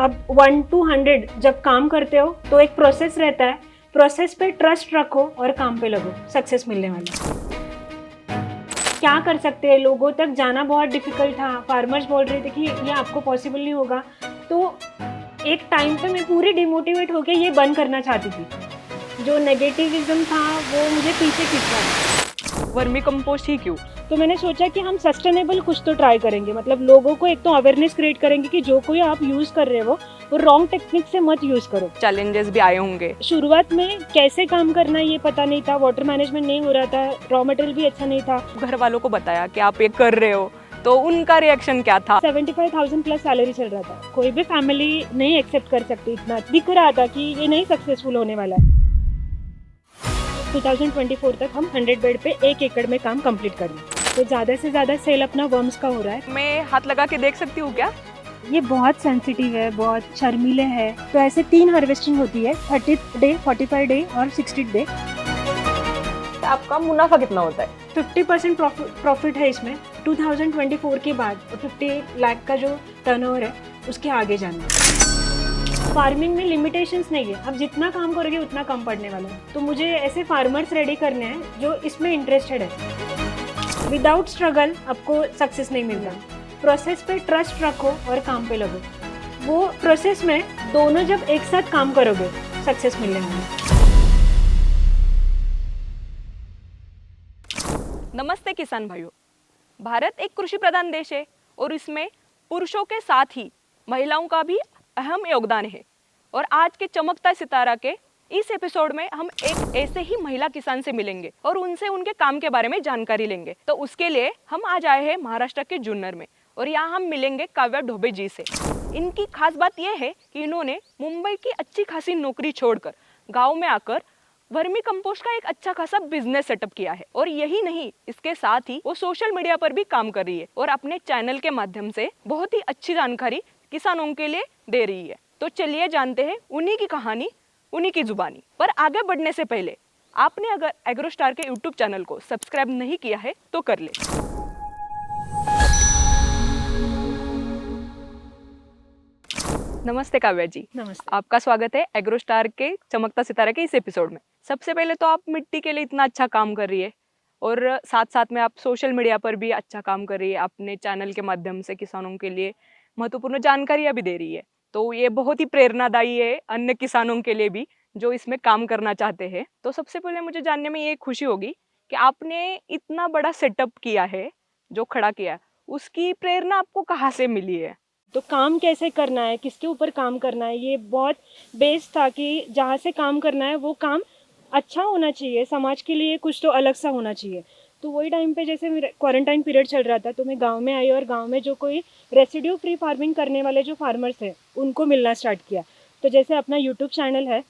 अब 1 to 100 जब काम करते हो तो एक प्रोसेस रहता है, प्रोसेस पे ट्रस्ट रखो और काम पे लगो, सक्सेस मिलने वाली है। क्या कर सकते हैं, लोगों तक जाना बहुत डिफिकल्ट था, फार्मर्स बोल रहे थे कि ये आपको पॉसिबल नहीं होगा, तो एक टाइम पे मैं पूरी डिमोटिवेट होके ये बंद करना चाहती थी। जो नेगेटिविज्म था वो मुझे पीछे खींच रहा था। वर्मी कंपोस्ट ही क्यों? तो मैंने सोचा कि हम सस्टेनेबल कुछ तो ट्राई करेंगे, मतलब लोगों को एक तो अवेयरनेस क्रिएट करेंगे कि जो कोई आप यूज़ कर रहे हो वो रॉन्ग टेक्निक से मत यूज़ करो। चैलेंजेस भी आए होंगे। शुरुआत में कैसे काम करना है ये पता नहीं था, वाटर मैनेजमेंट नहीं हो रहा था, रॉ मटेरियल भी अच्छा नहीं था। घर वालों को बताया कि आप ये कर रहे हो, तो उनका रिएक्शन क्या था? 75,000 प्लस सैलरी चल रहा था, कोई भी फैमिली नहीं एक्सेप्ट कर सकती, इतना दिख रहा था कि ये नहीं सक्सेसफुल होने वाला है। 2024 तक हम 100 बेड पे 1 एकड़ में काम कंप्लीट कर लें, तो ज़्यादा से ज़्यादा सेल अपना वर्म्स का हो रहा है। मैं हाथ लगा के देख सकती हूँ क्या? ये बहुत सेंसिटिव है, बहुत शर्मीले है, तो ऐसे 3 हार्वेस्टिंग होती है, 30 डे, 45 डे और 60 डे। आपका मुनाफा कितना होता है? 50% प्रॉफिट है इसमें। 2024 के बाद 50 लाख का जो टर्नओवर है उसके आगे जाना है। फार्मिंग में लिमिटेशंस नहीं है, आप जितना काम करोगे उतना कम पड़ने वाला है, तो मुझे ऐसे फार्मर्स रेडी करने हैं जो इसमें इंटरेस्टेड है। विदाउट स्ट्रगल आपको सक्सेस नहीं मिलता, प्रोसेस पे ट्रस्ट रखो और काम पे लगो। वो प्रोसेस में दोनों जब एक साथ काम करोगे सक्सेस मिलने वाला है। नमस्ते किसान भाइयों। भारत एक कृषि प्रधान देश है और इसमें पुरुषों के साथ ही महिलाओं का भी अहम योगदान है। और आज के चमकता सितारा के इस एपिसोड में हम एक ऐसे ही महिला किसान से मिलेंगे और उनसे उनके काम के बारे में जानकारी लेंगे। तो उसके लिए हम आज आए हैं महाराष्ट्र के जुन्नर में और यहाँ हम मिलेंगे काव्या ढोबे जी से। इनकी खास बात यह है कि इन्होंने मुंबई की अच्छी खासी नौकरी छोड़कर गाँव में आकर वर्मी कंपोस्ट का एक अच्छा खासा बिजनेस सेटअप किया है। और यही नहीं, इसके साथ ही वो सोशल मीडिया पर भी काम कर रही है और अपने चैनल के माध्यम से बहुत ही अच्छी जानकारी किसानों के लिए दे रही है। तो चलिए जानते हैं उन्हीं की कहानी, उन्हीं की जुबानी। पर आगे बढ़ने से पहले आपने अगर एग्रोस्टार के यूट्यूब चैनल को सब्सक्राइब नहीं किया है तो कर ले। नमस्ते काव्या जी। नमस्ते। आपका स्वागत है एग्रोस्टार के चमकता सितारा के इस एपिसोड में। सबसे पहले तो आप मिट्टी के लिए इतना अच्छा काम कर रही है और साथ साथ में आप सोशल मीडिया पर भी अच्छा काम कर रही है, अपने चैनल के माध्यम से किसानों के लिए महत्वपूर्ण जानकारियां भी दे रही है। तो ये बहुत ही प्रेरणादायी है अन्य किसानों के लिए भी जो इसमें काम करना चाहते हैं। तो सबसे पहले मुझे जानने में ये खुशी होगी कि आपने इतना बड़ा सेटअप किया है, जो खड़ा किया है, उसकी प्रेरणा आपको कहाँ से मिली है? तो काम कैसे करना है, किसके ऊपर काम करना है, ये बहुत बेस था कि जहाँ से काम करना है वो काम अच्छा होना चाहिए, समाज के लिए कुछ तो अलग सा होना चाहिए। तो वही टाइम पे जैसे मेरा क्वारंटाइन पीरियड चल रहा था तो मैं गांव में आई और गांव में जो कोई रेसिड्यू फ्री फार्मिंग करने वाले जो फार्मर्स हैं उनको मिलना स्टार्ट किया। तो जैसे अपना यूट्यूब चैनल है,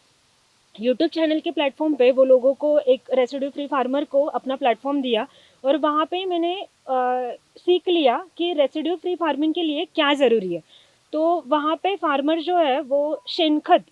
यूट्यूब चैनल के प्लेटफॉर्म पे वो लोगों को, एक रेसिड्यू फ्री फार्मर को अपना प्लेटफॉर्म दिया और वहाँ पे मैंने सीख लिया कि रेसिड्यू फ्री फार्मिंग के लिए क्या ज़रूरी है। तो वहाँ पे फार्मर जो है वो शेनखत,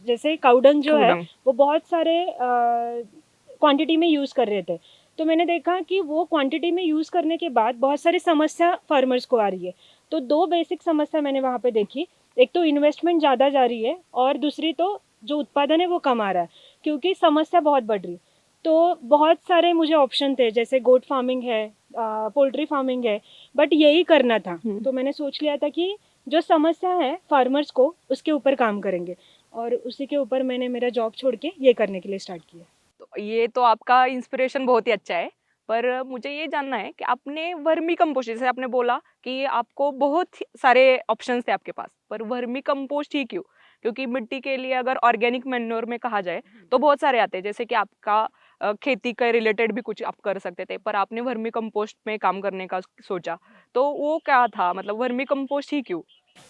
जैसे काउडंग जो है वो बहुत सारे क्वांटिटी में यूज़ कर रहे थे। तो मैंने देखा कि वो क्वांटिटी में यूज़ करने के बाद बहुत सारी समस्या फार्मर्स को आ रही है। तो 2 बेसिक समस्या मैंने वहाँ पे देखी, एक तो इन्वेस्टमेंट ज़्यादा जा रही है और दूसरी तो जो उत्पादन है वो कम आ रहा है, क्योंकि समस्या बहुत बढ़ रही। तो बहुत सारे मुझे ऑप्शन थे, जैसे गोट फार्मिंग है, पोल्ट्री फार्मिंग है, बट यही करना था। तो मैंने सोच लिया था कि जो समस्या है फार्मर्स को, उसके ऊपर काम करेंगे और उसी के ऊपर मैंने मेरा जॉब छोड़ के ये करने के लिए स्टार्ट किया। तो ये तो आपका इंस्पिरेशन बहुत ही अच्छा है, पर मुझे ये जानना है कि आपने वर्मी कंपोस्ट, जैसे आपने बोला कि आपको बहुत सारे ऑप्शंस थे आपके पास, पर वर्मी कंपोस्ट ही क्यों? क्योंकि मिट्टी के लिए अगर ऑर्गेनिक मैन्योर में कहा जाए तो बहुत सारे आते हैं, जैसे कि आपका खेती के रिलेटेड भी कुछ आप कर सकते थे, पर आपने वर्मी कंपोस्ट में काम करने का सोचा, तो वो क्या था, मतलब वर्मी कंपोस्ट ही क्यों?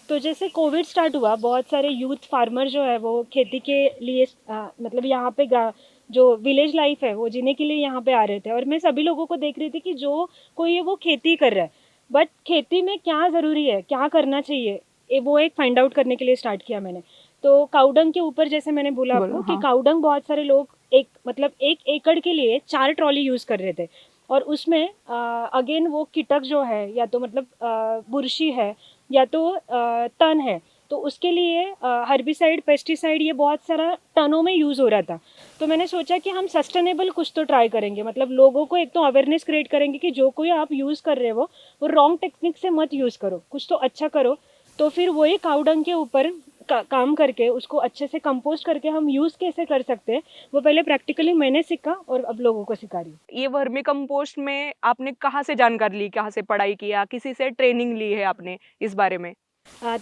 तो जैसे कोविड स्टार्ट हुआ, बहुत सारे यूथ फार्मर जो है वो खेती के लिए मतलब यहाँ पे जो विलेज लाइफ है वो जीने के लिए यहाँ पे आ रहे थे और मैं सभी लोगों को देख रही थी कि जो कोई है वो खेती कर रहा है, बट खेती में क्या ज़रूरी है, क्या करना चाहिए, वो एक फाइंड आउट करने के लिए स्टार्ट किया मैंने। तो काउडंग के ऊपर जैसे मैंने बोला आपको कि काउडंग बहुत सारे लोग मतलब 1 एकड़ के लिए 4 ट्रॉली यूज़ कर रहे थे और उसमें अगेन वो कीटक जो है, या तो मतलब बुरशी है या तो तन है, तो उसके लिए हर्बिसाइड पेस्टिसाइड ये बहुत सारा टनों में यूज़ हो रहा था। तो मैंने सोचा कि हम सस्टेनेबल कुछ तो ट्राई करेंगे, मतलब लोगों को एक तो अवेयरनेस क्रिएट करेंगे कि जो कोई आप यूज़ कर रहे हो वो रॉन्ग टेक्निक से मत यूज़ करो, कुछ तो अच्छा करो। तो फिर वही काउडंग के ऊपर काम करके उसको अच्छे से कंपोस्ट करके हम यूज़ कैसे कर सकते हैं, वो पहले प्रैक्टिकली मैंने सीखा और अब लोगों को सिखा रही हूँ। ये वर्मी कंपोस्ट में आपने कहाँ से जानकारी ली, कहाँ से पढ़ाई किया, किसी से ट्रेनिंग ली है आपने इस बारे में?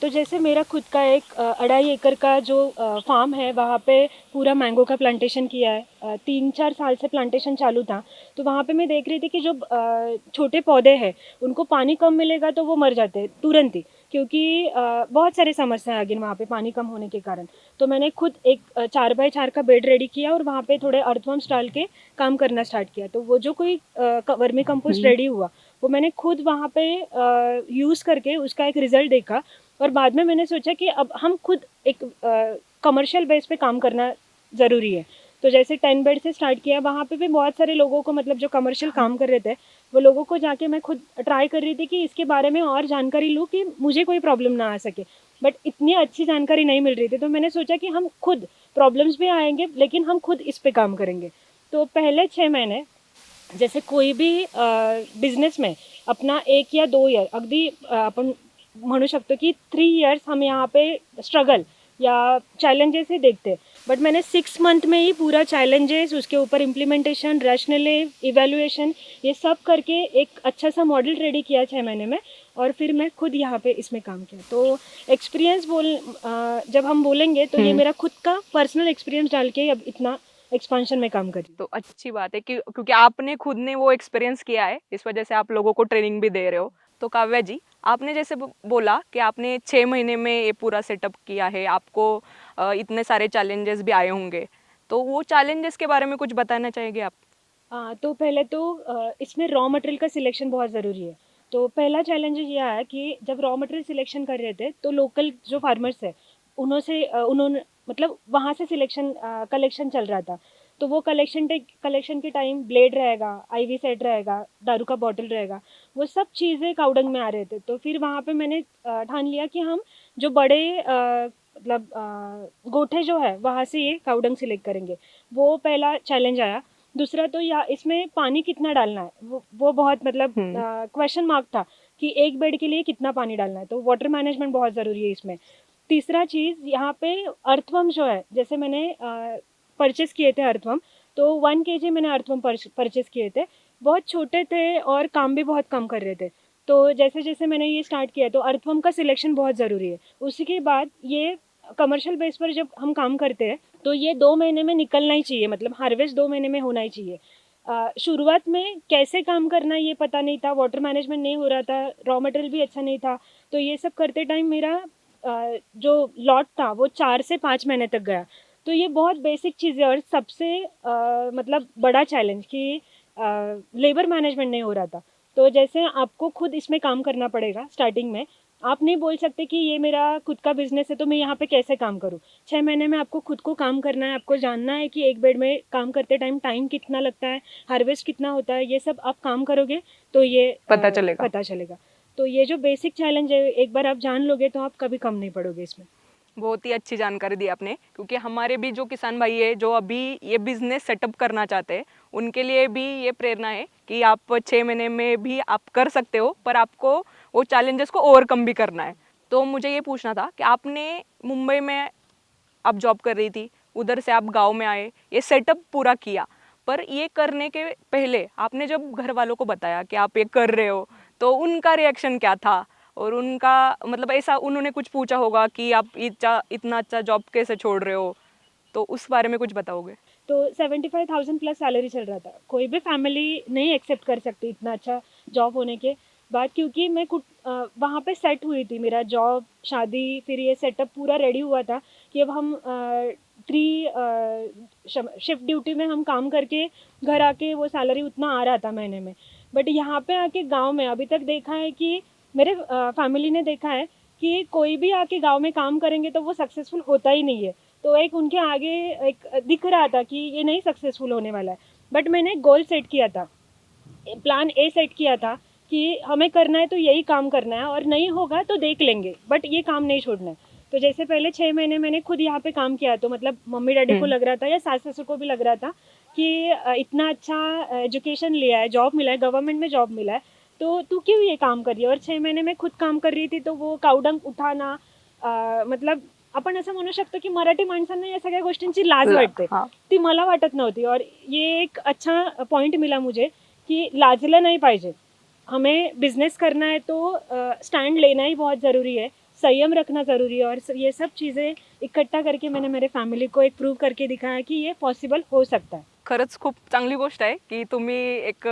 तो जैसे मेरा खुद का एक 2.5 एकड़ का जो फार्म है, वहाँ पे पूरा मैंगो का प्लांटेशन किया है। 3-4 साल से प्लांटेशन चालू था। तो वहाँ पे मैं देख रही थी कि जो छोटे पौधे हैं उनको पानी कम मिलेगा तो वो मर जाते हैं तुरंत ही, क्योंकि बहुत सारे समस्या है अगेन वहाँ पे पानी कम होने के कारण। तो मैंने खुद एक 4x4 का बेड रेडी किया और वहाँ पे थोड़े अर्थवर्म्स डाल के काम करना स्टार्ट किया। तो वो जो कोई वर्मी कंपोस्ट रेडी हुआ वो मैंने खुद वहाँ पे यूज़ करके उसका एक रिजल्ट देखा। और बाद में मैंने सोचा कि अब हम खुद एक कमर्शियल बेस पे काम करना ज़रूरी है। तो जैसे 10 बेड से स्टार्ट किया, वहाँ पे भी बहुत सारे लोगों को, मतलब जो कमर्शियल काम कर रहे थे वो लोगों को जाके मैं खुद ट्राई कर रही थी कि इसके बारे में और जानकारी लूँ कि मुझे कोई प्रॉब्लम ना आ सके। बट इतनी अच्छी जानकारी नहीं मिल रही थी, तो मैंने सोचा कि हम खुद, प्रॉब्लम्स भी आएंगे लेकिन हम खुद इस पे काम करेंगे। तो पहले 6 महीने जैसे कोई भी बिझनेस में अपना 1 या 2 ईयर अगदी आपण म्हणू शकतो की 3 इयर्स हम यहाँ पे स्ट्रगल या चैलेंजेस ही देखते। बट मैंने 6 मंथ में ही पूरा चैलेंजेस, उसके ऊपर इम्प्लीमेंटेशन, रैशनली इवेल्युएशन, ये सब करके एक अच्छा सा मॉडल रेडी किया 6 महीने में। और फिर मैं खुद यहाँ पे इसमें काम किया। तो एक्सपीरियंस जब हम बोलेंगे तो ये मेरा खुद का पर्सनल एक्सपीरियंस डाल के अब इतना एक्सपांशन में काम कर रही हूँ। तो अच्छी बात है कि क्योंकि आपने खुद ने वो एक्सपीरियंस किया है, इस वजह से आप लोगों को ट्रेनिंग भी दे रहे हो। तो काव्या जी, आपने जैसे बोला कि आपने 6 महीने में ये पूरा सेटअप किया है, आपको इतने सारे चैलेंजेस भी आए होंगे, तो वो चैलेंजेस के बारे में कुछ बताना चाहेंगे आप? तो पहले तो इसमें रॉ मटेरियल का सिलेक्शन बहुत ज़रूरी है। तो पहला चैलेंज ये आया कि जब रॉ मटेरियल सिलेक्शन कर रहे थे तो लोकल जो फार्मर्स है उन्होंने मतलब वहाँ से सिलेक्शन कलेक्शन चल रहा था। तो वो कलेक्शन के टाइम ब्लेड रहेगा, आईवी सेट रहेगा, दारू का बॉटल रहेगा, वो सब चीज़ें काउडंग में आ रहे थे। तो फिर वहाँ पे मैंने ठान लिया कि हम जो बड़े मतलब गोठे जो है वहाँ से ये काउडंग सिलेक्ट करेंगे। वो पहला चैलेंज आया। दूसरा तो या इसमें पानी कितना डालना है, वो बहुत मतलब क्वेश्चन मार्क था कि एक बेड के लिए कितना पानी डालना है। तो वाटर मैनेजमेंट बहुत ज़रूरी है इसमें। तीसरा चीज़ यहाँ पे अर्थवर्म जो है, जैसे मैंने परचेस किए थे अर्थवर्म, तो 1 kg मैंने अर्थवर्म परचेस किए थे। बहुत छोटे थे और काम भी बहुत कम कर रहे थे। तो जैसे जैसे मैंने ये स्टार्ट किया तो अर्थवर्म का सिलेक्शन बहुत ज़रूरी है। उसी के बाद ये कमर्शियल बेस पर जब हम काम करते हैं तो ये 2 महीने में निकलना ही चाहिए, मतलब हार्वेस्ट 2 महीने में होना ही चाहिए। शुरुआत में कैसे काम करना ये पता नहीं था, वाटर मैनेजमेंट नहीं हो रहा था, रॉ मटेरियल भी अच्छा नहीं था। तो ये सब करते टाइम मेरा जो लॉट था वो 4 से 5 महीने तक गया। तो ये बहुत बेसिक चीज़ है। और सबसे मतलब बड़ा चैलेंज कि लेबर मैनेजमेंट नहीं हो रहा था। तो जैसे आपको खुद इसमें काम करना पड़ेगा स्टार्टिंग में। आप नहीं बोल सकते कि ये मेरा खुद का बिजनेस है तो मैं यहाँ पे कैसे काम करूँ। 6 महीने में आपको खुद को काम करना है, आपको जानना है कि एक बेड में काम करते टाइम कितना लगता है, हार्वेस्ट कितना होता है, ये सब आप काम करोगे तो ये पता चलेगा। तो ये जो बेसिक चैलेंज है, एक बार आप जान लोगे तो आप कभी कम नहीं पड़ोगे इसमें। बहुत ही अच्छी जानकारी दी आपने, क्योंकि हमारे भी जो किसान भाई है जो अभी ये बिजनेस सेटअप करना चाहते हैं, उनके लिए भी ये प्रेरणा है कि आप 6 महीने में भी आप कर सकते हो, पर आपको वो चैलेंजेस को ओवरकम भी करना है। तो मुझे ये पूछना था कि आपने मुंबई में आप जॉब कर रही थी, उधर से आप गांव में आए, ये सेटअप पूरा किया, पर ये करने के पहले आपने जब घर वालों को बताया कि आप ये कर रहे हो, तो उनका रिएक्शन क्या था? और उनका मतलब ऐसा उन्होंने कुछ पूछा होगा कि आप इतना अच्छा जॉब कैसे छोड़ रहे हो, तो उस बारे में कुछ बताओगे? तो 75,000 प्लस सैलरी चल रहा था। कोई भी फैमिली नहीं एक्सेप्ट कर सकती इतना अच्छा जॉब होने के बाद, क्योंकि मैं वहाँ पे सेट हुई थी, मेरा जॉब, शादी, फिर ये सेटअप पूरा रेडी हुआ था कि अब हम 3 शिफ्ट ड्यूटी में हम काम करके घर आके वो सैलरी उतना आ रहा था महीने में। बट यहाँ पे आके गांव में अभी तक देखा है कि मेरे फैमिली ने देखा है कि कोई भी आके गांव में काम करेंगे तो वो सक्सेसफुल होता ही नहीं है। तो एक उनके आगे एक दिख रहा था कि ये नहीं सक्सेसफुल होने वाला है। बट मैंने गोल सेट किया था, प्लान ए सेट किया था कि हमें करना है तो यही काम करना है, और नहीं होगा तो देख लेंगे, बट ये काम नहीं छोड़ना है। तो जैसे पहले 6 महीने मैंने खुद यहाँ पे काम किया, तो मतलब मम्मी डैडी को लग रहा था या सास ससुर को भी लग रहा था कि इतना अच्छा एजुकेशन लिया है, जॉब मिला है, गवर्नमेंट में जॉब मिला है, तो तू क्यों ये काम कर रही है। और 6 महीने में खुद काम कर रही थी, तो वो कावडंग उठाना मतलब आपण असं म्हणू शकतो की मराठी माणसांना या सगळ्या गोष्टींची लाज वाटते, हाँ ती मला वाटत नव्हती. और ये एक अच्छा पॉइंट मिला मुझे कि लाजलं नाही पाहिजे. हमें बिजनेस करना है तो स्टैंड लेना ही बहुत ज़रूरी है, संयम रखना ज़रूरी है. और ये सब चीज़ें इकट्ठा करके मैंने मेरे फॅमिली को एक प्रूव करके दिखाया की ये पॉसिबल हो सकता है. खरंच खूप चांगली गोष्ट आहे की तुम्ही एक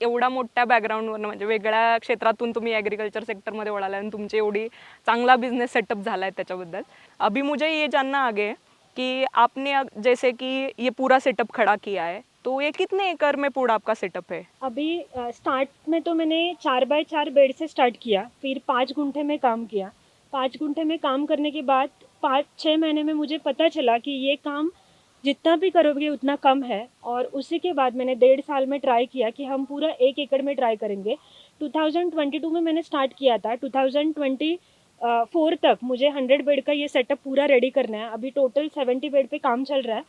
एवढा मोठ्या बॅकग्राऊंडवरनं म्हणजे वेगळ्या क्षेत्रातून तुम्ही ॲग्रिकल्चर सेक्टरमध्ये वळाला आणि तुमची एवढी चांगला बिझनेस सेटअप झाला है त्याच्याबद्दल. अभी मुझे ये जानना आगे है कि आपने जैसे कि ये पूरा सेटअप खड़ा किया है, तो ये कितने एकड़ में पूरा आपका सेटअप है? अभी स्टार्ट में तो मैंने 4x4 बेड से स्टार्ट किया, फिर 5 गुंठे में काम किया. 5 गुंठे में काम करने के बाद 5-6 महीने में मुझे पता चला कि ये काम जितना भी करोगे उतना कम है. और उसी के बाद मैंने 1.5 साल में ट्राई किया कि हम पूरा 1 एकड़ में ट्राई करेंगे. 2022 में मैंने स्टार्ट किया था. 2024 तक मुझे 100 बेड का ये सेटअप पूरा रेडी करना है. अभी टोटल 70 बेड पे काम चल रहा है.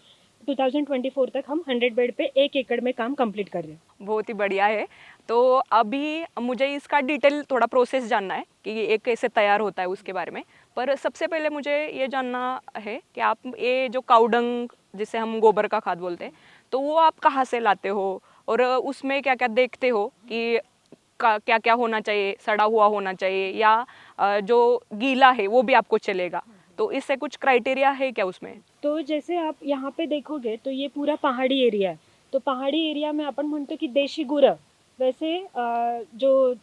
2024 तक हम 100 बेड पे 1 एकड़ में काम कंप्लीट कर रहे हैं. बहुत ही बढ़िया है. तो अभी मुझे इसका डिटेल थोड़ा प्रोसेस जानना है कि ये कैसे तैयार होता है उसके बारे में. पर सबसे पहले मुझे ये जानना है कि आप ये जो काउडंग जिसे हम गोबर का खाद बोलते हैं, तो वो आप कहाँ से लाते हो और उसमें क्या क्या देखते हो कि क्या क्या होना चाहिए, सड़ा हुआ होना चाहिए या जो गीला है वो भी आपको चलेगा, तो इससे कुछ क्राइटेरिया है क्या उसमें? तो जैसे आप यहाँ पे देखोगे तो ये पूरा पहाड़ी एरिया है. तो पहाड़ी एरिया में अपन म्हणतो की देशी गुरं, वैसे जो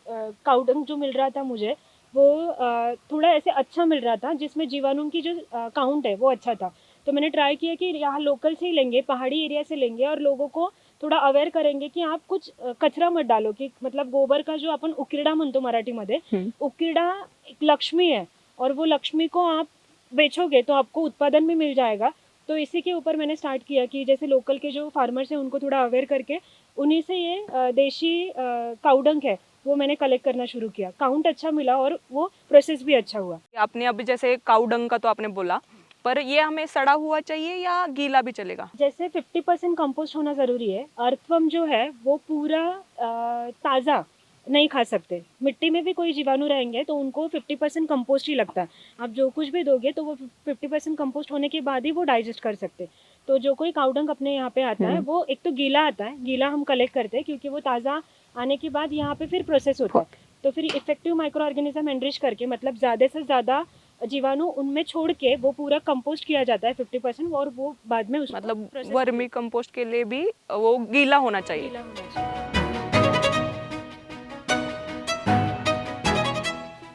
काउडंग जो मिल रहा था मुझे वो थोड़ा ऐसे अच्छा मिल रहा था जिसमें जीवाणु की जो काउंट है वो अच्छा था. तो मैंने ट्राई किया कि यहाँ लोकल से ही लेंगे, पहाड़ी एरिया से लेंगे और लोगों को थोड़ा अवेअर करेंगे की आप कुछ कचरा मत डालो. की मतलब गोबर का जो आपण उकिरडा म्हणतो मराठीमध्ये, उकिरडा एक लक्ष्मी है और वो लक्ष्मी को आप बेचोगे तो आपको उत्पादन भी मिल जाएगा. तो इसी के ऊपर मैंने स्टार्ट किया कि जैसे लोकल के जो फार्मर्स हैं उनको थोड़ा अवेयर करके उन्हीं से ये देशी काउडंग है वो मैंने कलेक्ट करना शुरू किया. काउंट अच्छा मिला और वो प्रोसेस भी अच्छा हुआ. आपने अभी जैसे काउडंग का तो आपने बोला, पर ये हमें सड़ा हुआ चाहिए या गीला भी चलेगा? जैसे 50% कंपोस्ट होना ज़रूरी है. अर्थवर्म जो है वो पूरा ताज़ा नहीं खा सकते. मिट्टी में भी कोई जीवाणु रहेंगे तो उनको 50% कंपोस्ट ही लगता है. आप जो कुछ भी दोगे तो वो 50% कंपोस्ट होने के बाद ही वो डाइजेस्ट कर सकते. तो जो कोई काउडंग अपने यहाँ पे आता है वो एक तो गीला आता है, गीला हम कलेक्ट करते हैं क्योंकि वो ताज़ा आने के बाद यहाँ पे फिर प्रोसेस होता है. तो फिर इफेक्टिव माइक्रो ऑर्गेनिज्म एनरिच करके मतलब ज़्यादा से ज़्यादा जीवाणु उनमें छोड़ के वो पूरा कंपोस्ट किया जाता है 50%. और वो बाद में उसको मतलब process वर्मी कंपोस्ट के लिए भी वो गीला होना चाहिए. गीला होना चाहिए.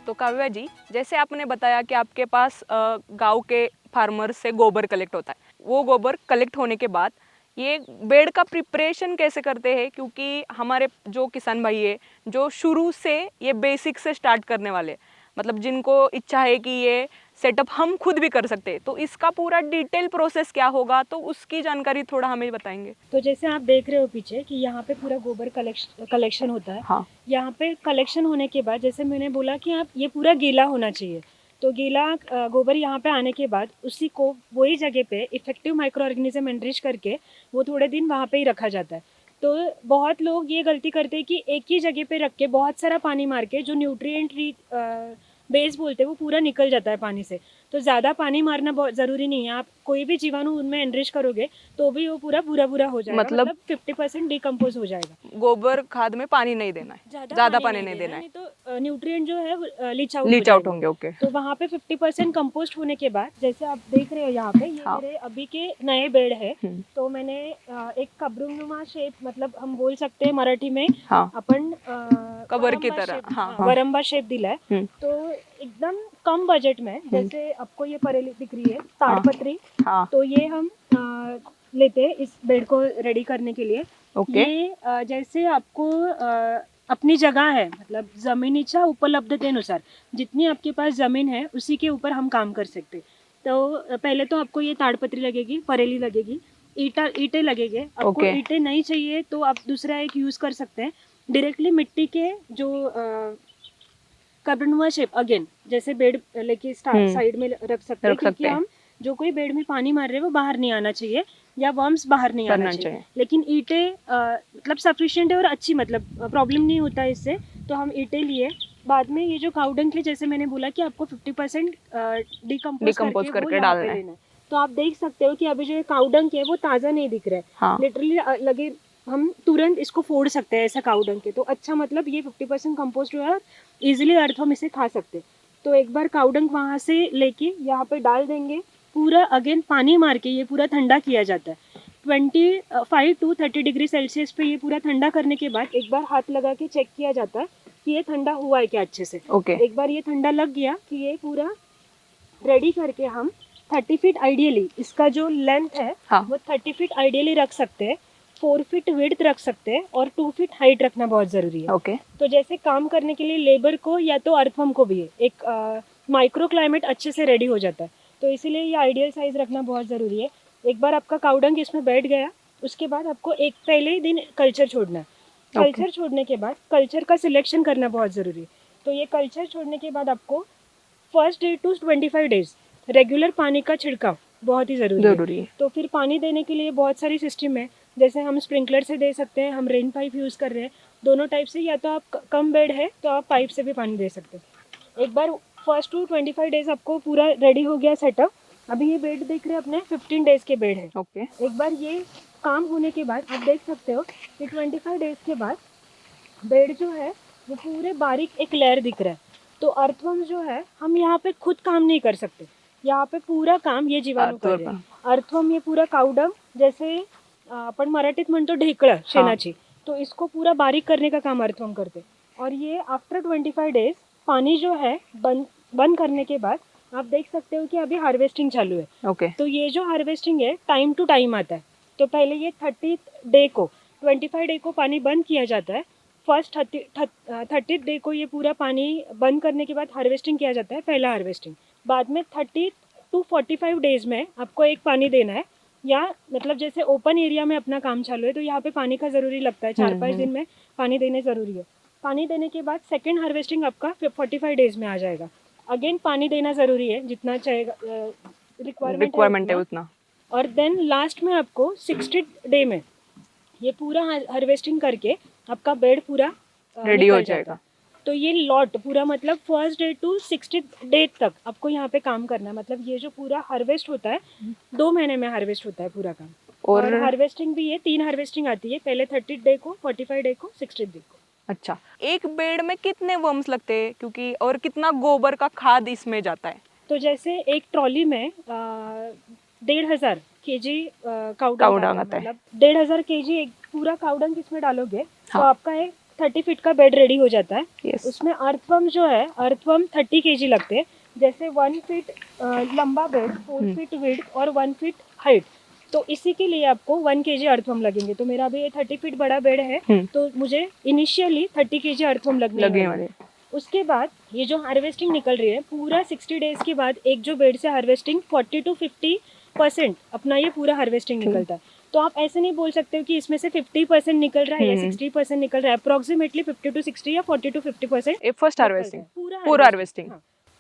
तो काव्या जी, जैसे आपने बताया कि आपके पास गांव के फार्मर से गोबर कलेक्ट होता है, वो गोबर कलेक्ट होने के बाद ये बेड का प्रिपरेशन कैसे करते हैं, क्योंकि हमारे जो किसान भाई है जो शुरू से ये बेसिक से स्टार्ट करने वाले, मतलब जिनको इच्छा है कि ये सेटअप हम खुद भी कर सकते हैं, तो इसका पूरा डिटेल प्रोसेस क्या होगा, तो उसकी जानकारी थोड़ा हमें बताएंगे. तो जैसे आप देख रहे हो पीछे कि यहाँ पे पूरा गोबर कलेक्शन होता है. हाँ. यहाँ पे कलेक्शन होने के बाद जैसे मैंने बोला कि आप ये पूरा गीला होना चाहिए. तो गीला गोबर यहाँ पे आने के बाद उसी को वही जगह पे इफेक्टिव माइक्रो ऑर्गेनिज्म एनरिच करके वो थोड़े दिन वहाँ पे ही रखा जाता है. तो बहुत लोग ये गलती करते हैं कि एक ही जगह पे रख के बहुत सारा पानी मार के जो न्यूट्रिएंट बेस बोलते हैं वो पूरा निकल जाता है पानी से. तो ज़्यादा पानी मारना बहुत ज़रूरी नहीं है. आप कोई भी जीवाणु उनमें एनरिच करोगे तो भी वो पूरा बुरा हो जाएगा. मतलब 50% डिकम्पोज हो जाएगा. गोबर खाद में पानी नहीं देना है, ज़्यादा पानी नहीं देना है, नहीं तो न्यूट्रिएंट जो है लीच आउट होंगे. ओके. तो वहाँ पे 50% कंपोस्ट होने के बाद जैसे आप देख रहे हो यहाँ पे ये मेरे अभी के नए बेड है. तो मैंने एक कबरुनुमा शेप, मतलब हम बोल सकते हैं मराठी में अपन कबर की तरह वरंबा शेप दिलाय. तो एकदम कम बजट में, जैसे आपको ये परेली दिख रही है ताड़पत्री, तो ये हम लेते हैं इस बेड को रेडी करने के लिए. ये जैसे आपको अपनी जगह है, मतलब जमिनीच्या उपलब्धतेनुसार जितनी आपके पास जमीन है उसी के ऊपर हम काम कर सकते. तो पहले तो आपको ये ताड़पत्री लगेगी, परेली लगेगी, ईंटें लगेंगे. आपको ईंटें नहीं चाहिए तो आप दूसरा एक यूज़ कर सकते हैं. डायरेक्टली मिट्टी के जो कबरनुमा शेप अगेन, जैसे बेड लेके साइड में रख सकते हैं, रख सकते क्योंकि हैं। हम जो कोई बेड में पानी मार रहे हैं वो बाहर नहीं आना चाहिए या वर्म्स बाहर नहीं आना करना चाहिए। चाहिए। लेकिन ईंटें मतलब सफिशिएंट है और अच्छी, मतलब प्रॉब्लम नहीं होता है इससे, तो हम ईंटें लिए। बाद में ये जो काउडंग है, जैसे मैंने बोला कि आपको 50% डिकम्पोज डिकम्पोज करके वो करके यहाँ डालना पे है। लेना है। तो आप देख सकते हो कि अभी जो ये काउडंग है वो ताज़ा नहीं दिख रहा है, हाँ। लिटरली लगे हम तुरंत इसको फोड़ सकते हैं ऐसा काउडंग के। तो अच्छा, मतलब ये 50% कंपोस्ट जो है इजीली अर्थ हम इसे खा सकते हैं। तो एक बार काउडंग वहाँ से लेके यहाँ पे डाल देंगे, पूरा अगेन पानी मार के ये पूरा ठंडा किया जाता है। 25 to 30 डिग्री सेल्सियस पे ये पूरा ठंडा करने के बाद एक बार हाथ लगा के चेक किया जाता है कि ये ठंडा हुआ है क्या अच्छे से। ओके। एक बार ये ठंडा लग गया कि ये पूरा रेडी करके हम 30 फीट आइडियली, इसका जो लेंथ है हाँ। वो 30 फीट आइडियली रख सकते हैं, 4 फीट विड्थ रख सकते हैं और 2 फीट हाइट रखना बहुत ज़रूरी है। ओके। तो जैसे काम करने के लिए लेबर को या तो अर्थवर्म को भी है, एक माइक्रो क्लाइमेट अच्छे से रेडी हो जाता है, तो इसीलिए ये आइडियल साइज रखना बहुत ज़रूरी है। एक बार आपका काउडंग इसमें बैठ गया, उसके बाद आपको एक पहले ही दिन कल्चर छोड़ना है। कल्चर छोड़ने के बाद कल्चर का सिलेक्शन करना बहुत ज़रूरी है। तो ये कल्चर छोड़ने के बाद आपको first day to 25 days regular पानी का छिड़काव बहुत ही ज़रूरी है। तो फिर पानी देने के लिए बहुत सारी सिस्टम है, जैसे हम स्प्रिंकलर से दे सकते हैं, हम रेन पाइप यूज़ कर रहे हैं, दोनों टाइप से, या तो आप कम बेड है तो आप पाइप से भी पानी दे सकते हैं। एक बार फर्स्ट टू 25 डेज आपको पूरा रेडी हो गया सेटअप। अभी ये बेड देख रहे हैं अपने 15 डेज के बेड है। ओके। एक बार ये काम होने के बाद आप देख सकते हो कि 25 डेज के बाद बेड जो है वो पूरे बारीक एक लेयर दिख रहा है। तो अर्थवर्म जो है हम यहाँ पे खुद काम नहीं कर सकते, यहाँ पे पूरा काम ये जीवाणु कर रहे हैं। अर्थवर्म ये पूरा काउडंग, जैसे आपण मराठीत म्हणतो ढेकळं शेणाची, तो इसको पूरा बारीक करने का काम अर्थवर्म करते। और ये आफ्टर 25 डेज पानी जो है बंद करने के बाद आप देख सकते हो कि अभी हार्वेस्टिंग चालू है। ओके। तो ये जो हार्वेस्टिंग है टाइम टू टाइम आता है। तो पहले ये 25 डे को पानी बंद किया जाता है। फर्स्ट 30 डे को ये पूरा पानी बंद करने के बाद हार्वेस्टिंग किया जाता है, पहला हार्वेस्टिंग। बाद में 30 to 45 डेज में आपको एक पानी देना है, या मतलब जैसे ओपन एरिया में अपना काम चालू है तो यहाँ पे पानी का ज़रूरी लगता है, 4-5 दिन में पानी देने ज़रूरी है। पानी देने के बाद सेकेंड हार्वेस्टिंग आपका 45 डेज में आ जाएगा। अगेन पानी देना ज़रूरी है, जितना चाहिए रिक्वायरमेंट है उतना। और देन लास्ट में आपको 60 डे में ये पूरा हार्वेस्टिंग करके आपका बेड पूरा रेडी हो जाएगा। तो ये लॉट पूरा, मतलब फर्स्ट डे टू 60 डे तक आपको यहाँ पे काम करना है। मतलब ये जो पूरा हार्वेस्ट होता है 2 महीने में हार्वेस्ट होता है पूरा काम। और हार्वेस्टिंग भी ये 3 हार्वेस्टिंग आती है, पहले 30 डे को, 45 डे को, 60 डे को। अच्छा, एक बेड में कितने वर्म्स लगते हैं, क्योंकि और कितना गोबर का खाद इसमें जाता है? तो जैसे एक ट्रॉली में 1,500 kg काउडंग आता है, मतलब 1,500 kg एक पूरा काउडंग इसमें डालोगे तो आपका एक 30 फीट का बेड रेडी हो जाता है। उसमें अर्थवर्म जो है, अर्थवर्म 30 kg लगते हैं। जैसे 1 फीट लंबा बेड, 4 फीट विड्थ और 1 फीट हाइट, तो इसी के लिए आपको 1 kg अर्थवर्म लगेंगे। तो मेरा अभी ये 30 फीट बड़ा बेड है, तो मुझे इनिशियली 30 kg अर्थवर्म लगने वाले। उसके बाद ये जो हार्वेस्टिंग निकल रही है पूरा 60 डेज के बाद, एक जो बेड से हार्वेस्टिंग 40 to 50% अपना ये पूरा हार्वेस्टिंग निकलता है। तो आप ऐसे नहीं बोल सकते हो कि इसमें से 50% निकल रहा है या 60% निकल रहा है। अप्रोक्सीमेटली 50 to 60 या 40 to 50% फर्स्ट हार्वेस्टिंग, पूरा हार्वेस्टिंग।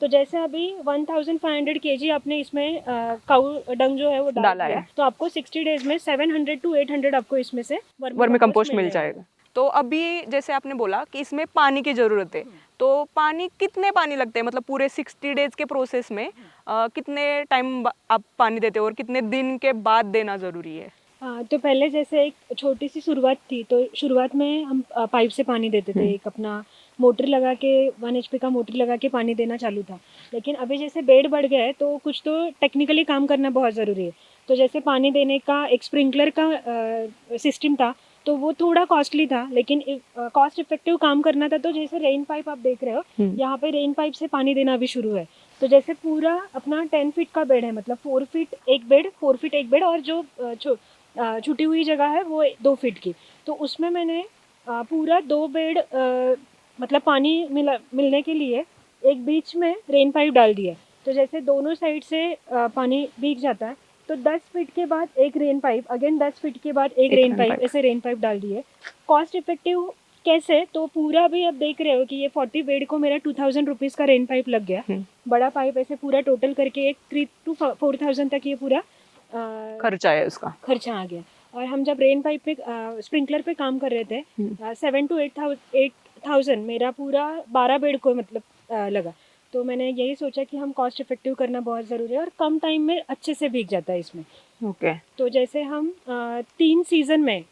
तो जैसे अभी 1500 kg आपने इसमें काउ डंग जो है वो डाला है, तो आपको 60 डेज में 700 to 800 आपको इसमें से वर्मी कंपोस्ट मिल जाएगा। तो अभी जैसे आपने बोला कि इसमें पानी की ज़रूरत है, तो पानी कितने पानी लगते हैं, मतलब पूरे 60 डेज के प्रोसेस में कितने टाइम आप पानी देते हो और कितने दिन के बाद देना ज़रूरी है? हाँ, तो पहले जैसे एक छोटी सी शुरुआत थी, तो शुरुआत में हम पाइप से पानी देते थे, एक अपना मोटर लगा के 1 HP का मोटर लगा के पानी देना चालू था। लेकिन अभी जैसे बेड बढ़ गया है तो कुछ तो टेक्निकली काम करना बहुत ज़रूरी है। तो जैसे पानी देने का एक स्प्रिंकलर का सिस्टम था, तो वो थोड़ा कॉस्टली था, लेकिन कॉस्ट इफेक्टिव काम करना था। तो जैसे रेन पाइप आप देख रहे हो, यहाँ पे रेन पाइप से पानी देना अभी शुरू है। तो जैसे पूरा अपना 10 फीट का बेड है, मतलब 4 फीट एक बेड, 4 फीट एक बेड, और जो छुटी हुई जगह है वो 2 फीट की। तो उसमें मैंने पूरा 2 बेड मतलब पानी मिलने के लिए एक बीच में रेन पाइप डाल दिया। तो जैसे दोनों साइड से पानी भीग जाता है, तो 10 फीट के बाद एक रेन पाइप, अगेन 10 फीट के बाद एक रेन पाइप, ऐसे रेन पाइप डाल दिए। कॉस्ट इफेक्टिव कैसे, तो पूरा भी अब देख रहे हो कि ये 40 बेड को मेरा 2000 रुपीज़ का रेन पाइप लग गया। बड़ा पाइप ऐसे पूरा टोटल करके एक 3 to 4000 तक ये पूरा खर्चा है उसका। खर्चा आ गया। और हम जब रेन पाइप पे स्प्रिंकलर पे काम कर रहे थे 7 to 8,000 मेरा पूरा 12 बेड को मतलब लगा। तो मैंने यही सोचा कि हम कॉस्ट इफेक्टिव करना बहुत ज़रूरी है और कम टाइम में अच्छे से भीग जाता है इसमें। ओके। तो जैसे हम 3 सीज़न में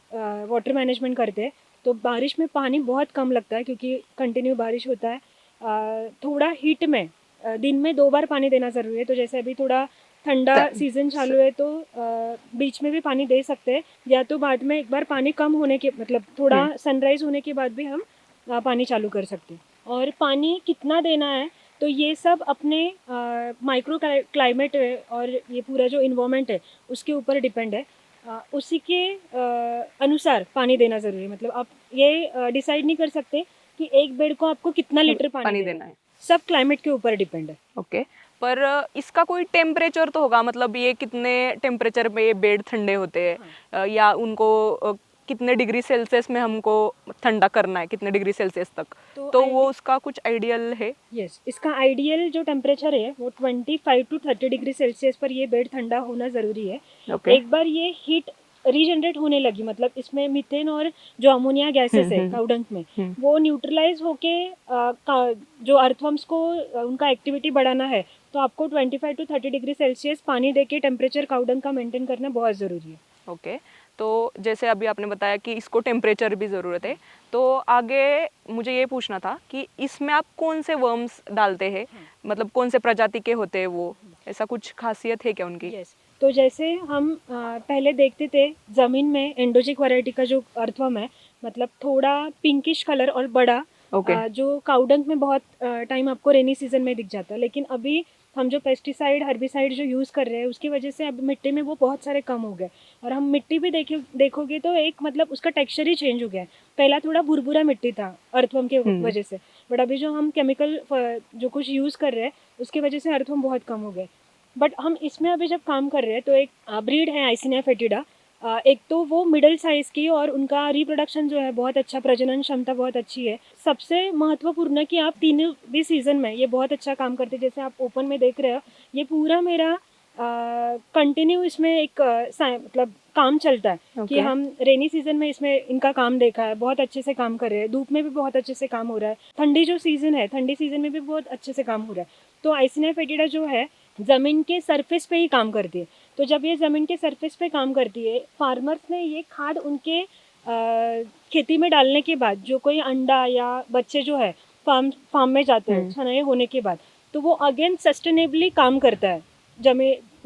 वाटर मैनेजमेंट करते हैं, तो बारिश में पानी बहुत कम लगता है क्योंकि कंटिन्यू बारिश होता है। थोड़ा हीट में दिन में 2 बार पानी देना ज़रूरी है। तो जैसे अभी थोड़ा ठंडा सीज़न चालू है तो बीच में भी पानी दे सकते हैं, या तो बाद में एक बार पानी कम होने के मतलब थोड़ा सनराइज़ होने के बाद भी हम पानी चालू कर सकते हैं। और पानी कितना देना है तो ये सब अपने माइक्रो क्लाइमेट है और ये पूरा जो इन्वायरमेंट है उसके ऊपर डिपेंड है। उसी के अनुसार पानी देना ज़रूरी है। मतलब आप ये डिसाइड नहीं कर सकते कि एक बेड को आपको कितना लीटर पानी देना है। सब क्लाइमेट के ऊपर डिपेंड है। ओके। पर इसका कोई टेम्परेचर तो होगा, मतलब ये कितने टेम्परेचर पे ये बेड ठंडे होते हैं या उनको कितने डिग्री सेल्सियस में हमको ठंडा करना है, कितने डिग्री सेल्सियस तक, तो वो उसका कुछ आइडियल है? यस, इसका आइडियल जो टेम्परेचर है वो 25 to 30 डिग्री सेल्सियस पर ये बेड ठंडा होना ज़रूरी है। एक बार ये हीट रीजनरेट होने लगी, मतलब इसमें मीथेन और जो अमोनिया गैसेस है काउडंक में वो न्यूट्रलाइज होके जो अर्थवर्म्स को उनका एक्टिविटी बढ़ाना है, तो आपको 25 to 30 डिग्री सेल्सियस पानी देके टेम्परेचर काउडंक का मेंटेन करना बहुत ज़रूरी है। ओके। तो जैसे अभी आपने बताया कि इसको टेम्परेचर भी ज़रूरत है, तो आगे मुझे ये पूछना था कि इसमें आप कौन से वर्म्स डालते हैं, मतलब कौन से प्रजाति के होते हैं वो, ऐसा कुछ खासियत है क्या उनकी? यस, तो जैसे हम पहले देखते थे ज़मीन में एंडोजिक वैरायटी का जो अर्थवर्म है, मतलब थोड़ा पिंकिश कलर और बड़ा जो काउडंक में बहुत टाइम आपको रेनी सीजन में दिख जाता है। लेकिन अभी हम जो पेस्टिसाइड हर्बिसाइड जो यूज़ कर रहे हैं उसकी वजह से अब मिट्टी में वो बहुत सारे कम हो गए। और हम मिट्टी भी देखोगे तो एक मतलब उसका टेक्सचर ही चेंज हो गया है। पहला थोड़ा भुरभुरा मिट्टी था अर्थवर्म के वजह से, बट अभी जो हम केमिकल जो कुछ यूज़ कर रहे हैं उसकी वजह से अर्थवर्म बहुत कम हो गए। बट हम इसमें अभी जब काम कर रहे हैं तो एक ब्रीड है आइसिनिया फेटिडा। एक तो वो मिडिल साइज़ की और उनका रिप्रोडक्शन जो है बहुत अच्छा, प्रजनन क्षमता बहुत अच्छी है। सबसे महत्वपूर्ण कि आप तीनों भी सीज़न में ये बहुत अच्छा काम करते हैं। जैसे आप ओपन में देख रहे हो, ये पूरा मेरा कंटिन्यू इसमें एक मतलब काम चलता है कि हम रेनी सीजन में इसमें इनका काम देखा है, बहुत अच्छे से काम कर रहे हैं। धूप में भी बहुत अच्छे से काम हो रहा है। ठंडी जो सीज़न है, ठंडी सीज़न में भी बहुत अच्छे से काम हो रहा है। तो आइसिनिया फेटिडा जो है ज़मीन के सरफेस पे ही काम करती है। तो जब ये ज़मीन के सरफेस पे काम करती है, फार्मर्स ने ये खाद उनके खेती में डालने के बाद जो कोई अंडा या बच्चे जो है फार्म में जाते हैं छनाई होने के बाद, तो वो अगेन सस्टेनेबली काम करता है।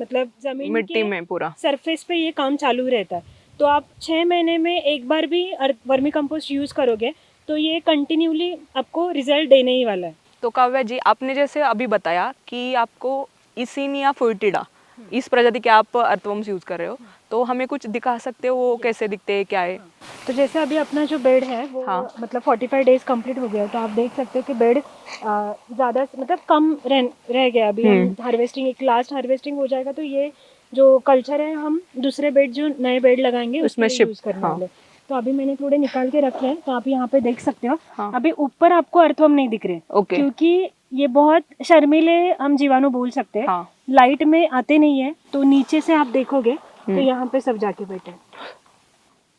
मतलब ज़मीन मिट्टी में पूरा सरफेस पे ये काम चालू रहता है। तो आप 6 महीने में एक बार भी वर्मी कंपोस्ट यूज़ करोगे तो ये कंटिन्यूली आपको रिजल्ट देने ही वाला है। तो काव्या जी, आपने जैसे अभी बताया कि आपको इसिनिया फोइटिडा इस प्रजाति के आप अर्थवर्म्स यूज कर रहे हो, तो हमें कुछ दिखा सकते हो वो कैसे दिखते हैं, क्या है? तो जैसे अभी अपना जो बेड है वो मतलब 45 डेज कंप्लीट हो गया, तो आप देख सकते हो कि बेड ज़्यादा मतलब कम रह गया। अभी हम हार्वेस्टिंग, एक लास्ट हार्वेस्टिंग हो जाएगा तो ये जो कल्चर है हम दूसरे बेड जो नए बेड लगाएंगे उसमें यूज करने वाले। तो अभी मैंने थोड़े निकाल के रखे हैं, तो आप यहाँ पे देख सकते हो। अभी ऊपर आपको अर्थवर्म नहीं दिख रहे क्योंकि ये बहुत शर्मीले हम जीवाणु बोल सकते हैं। लाइट में आते नहीं है, तो नीचे से आप देखोगे तो यहाँ पे सब जाके बैठे,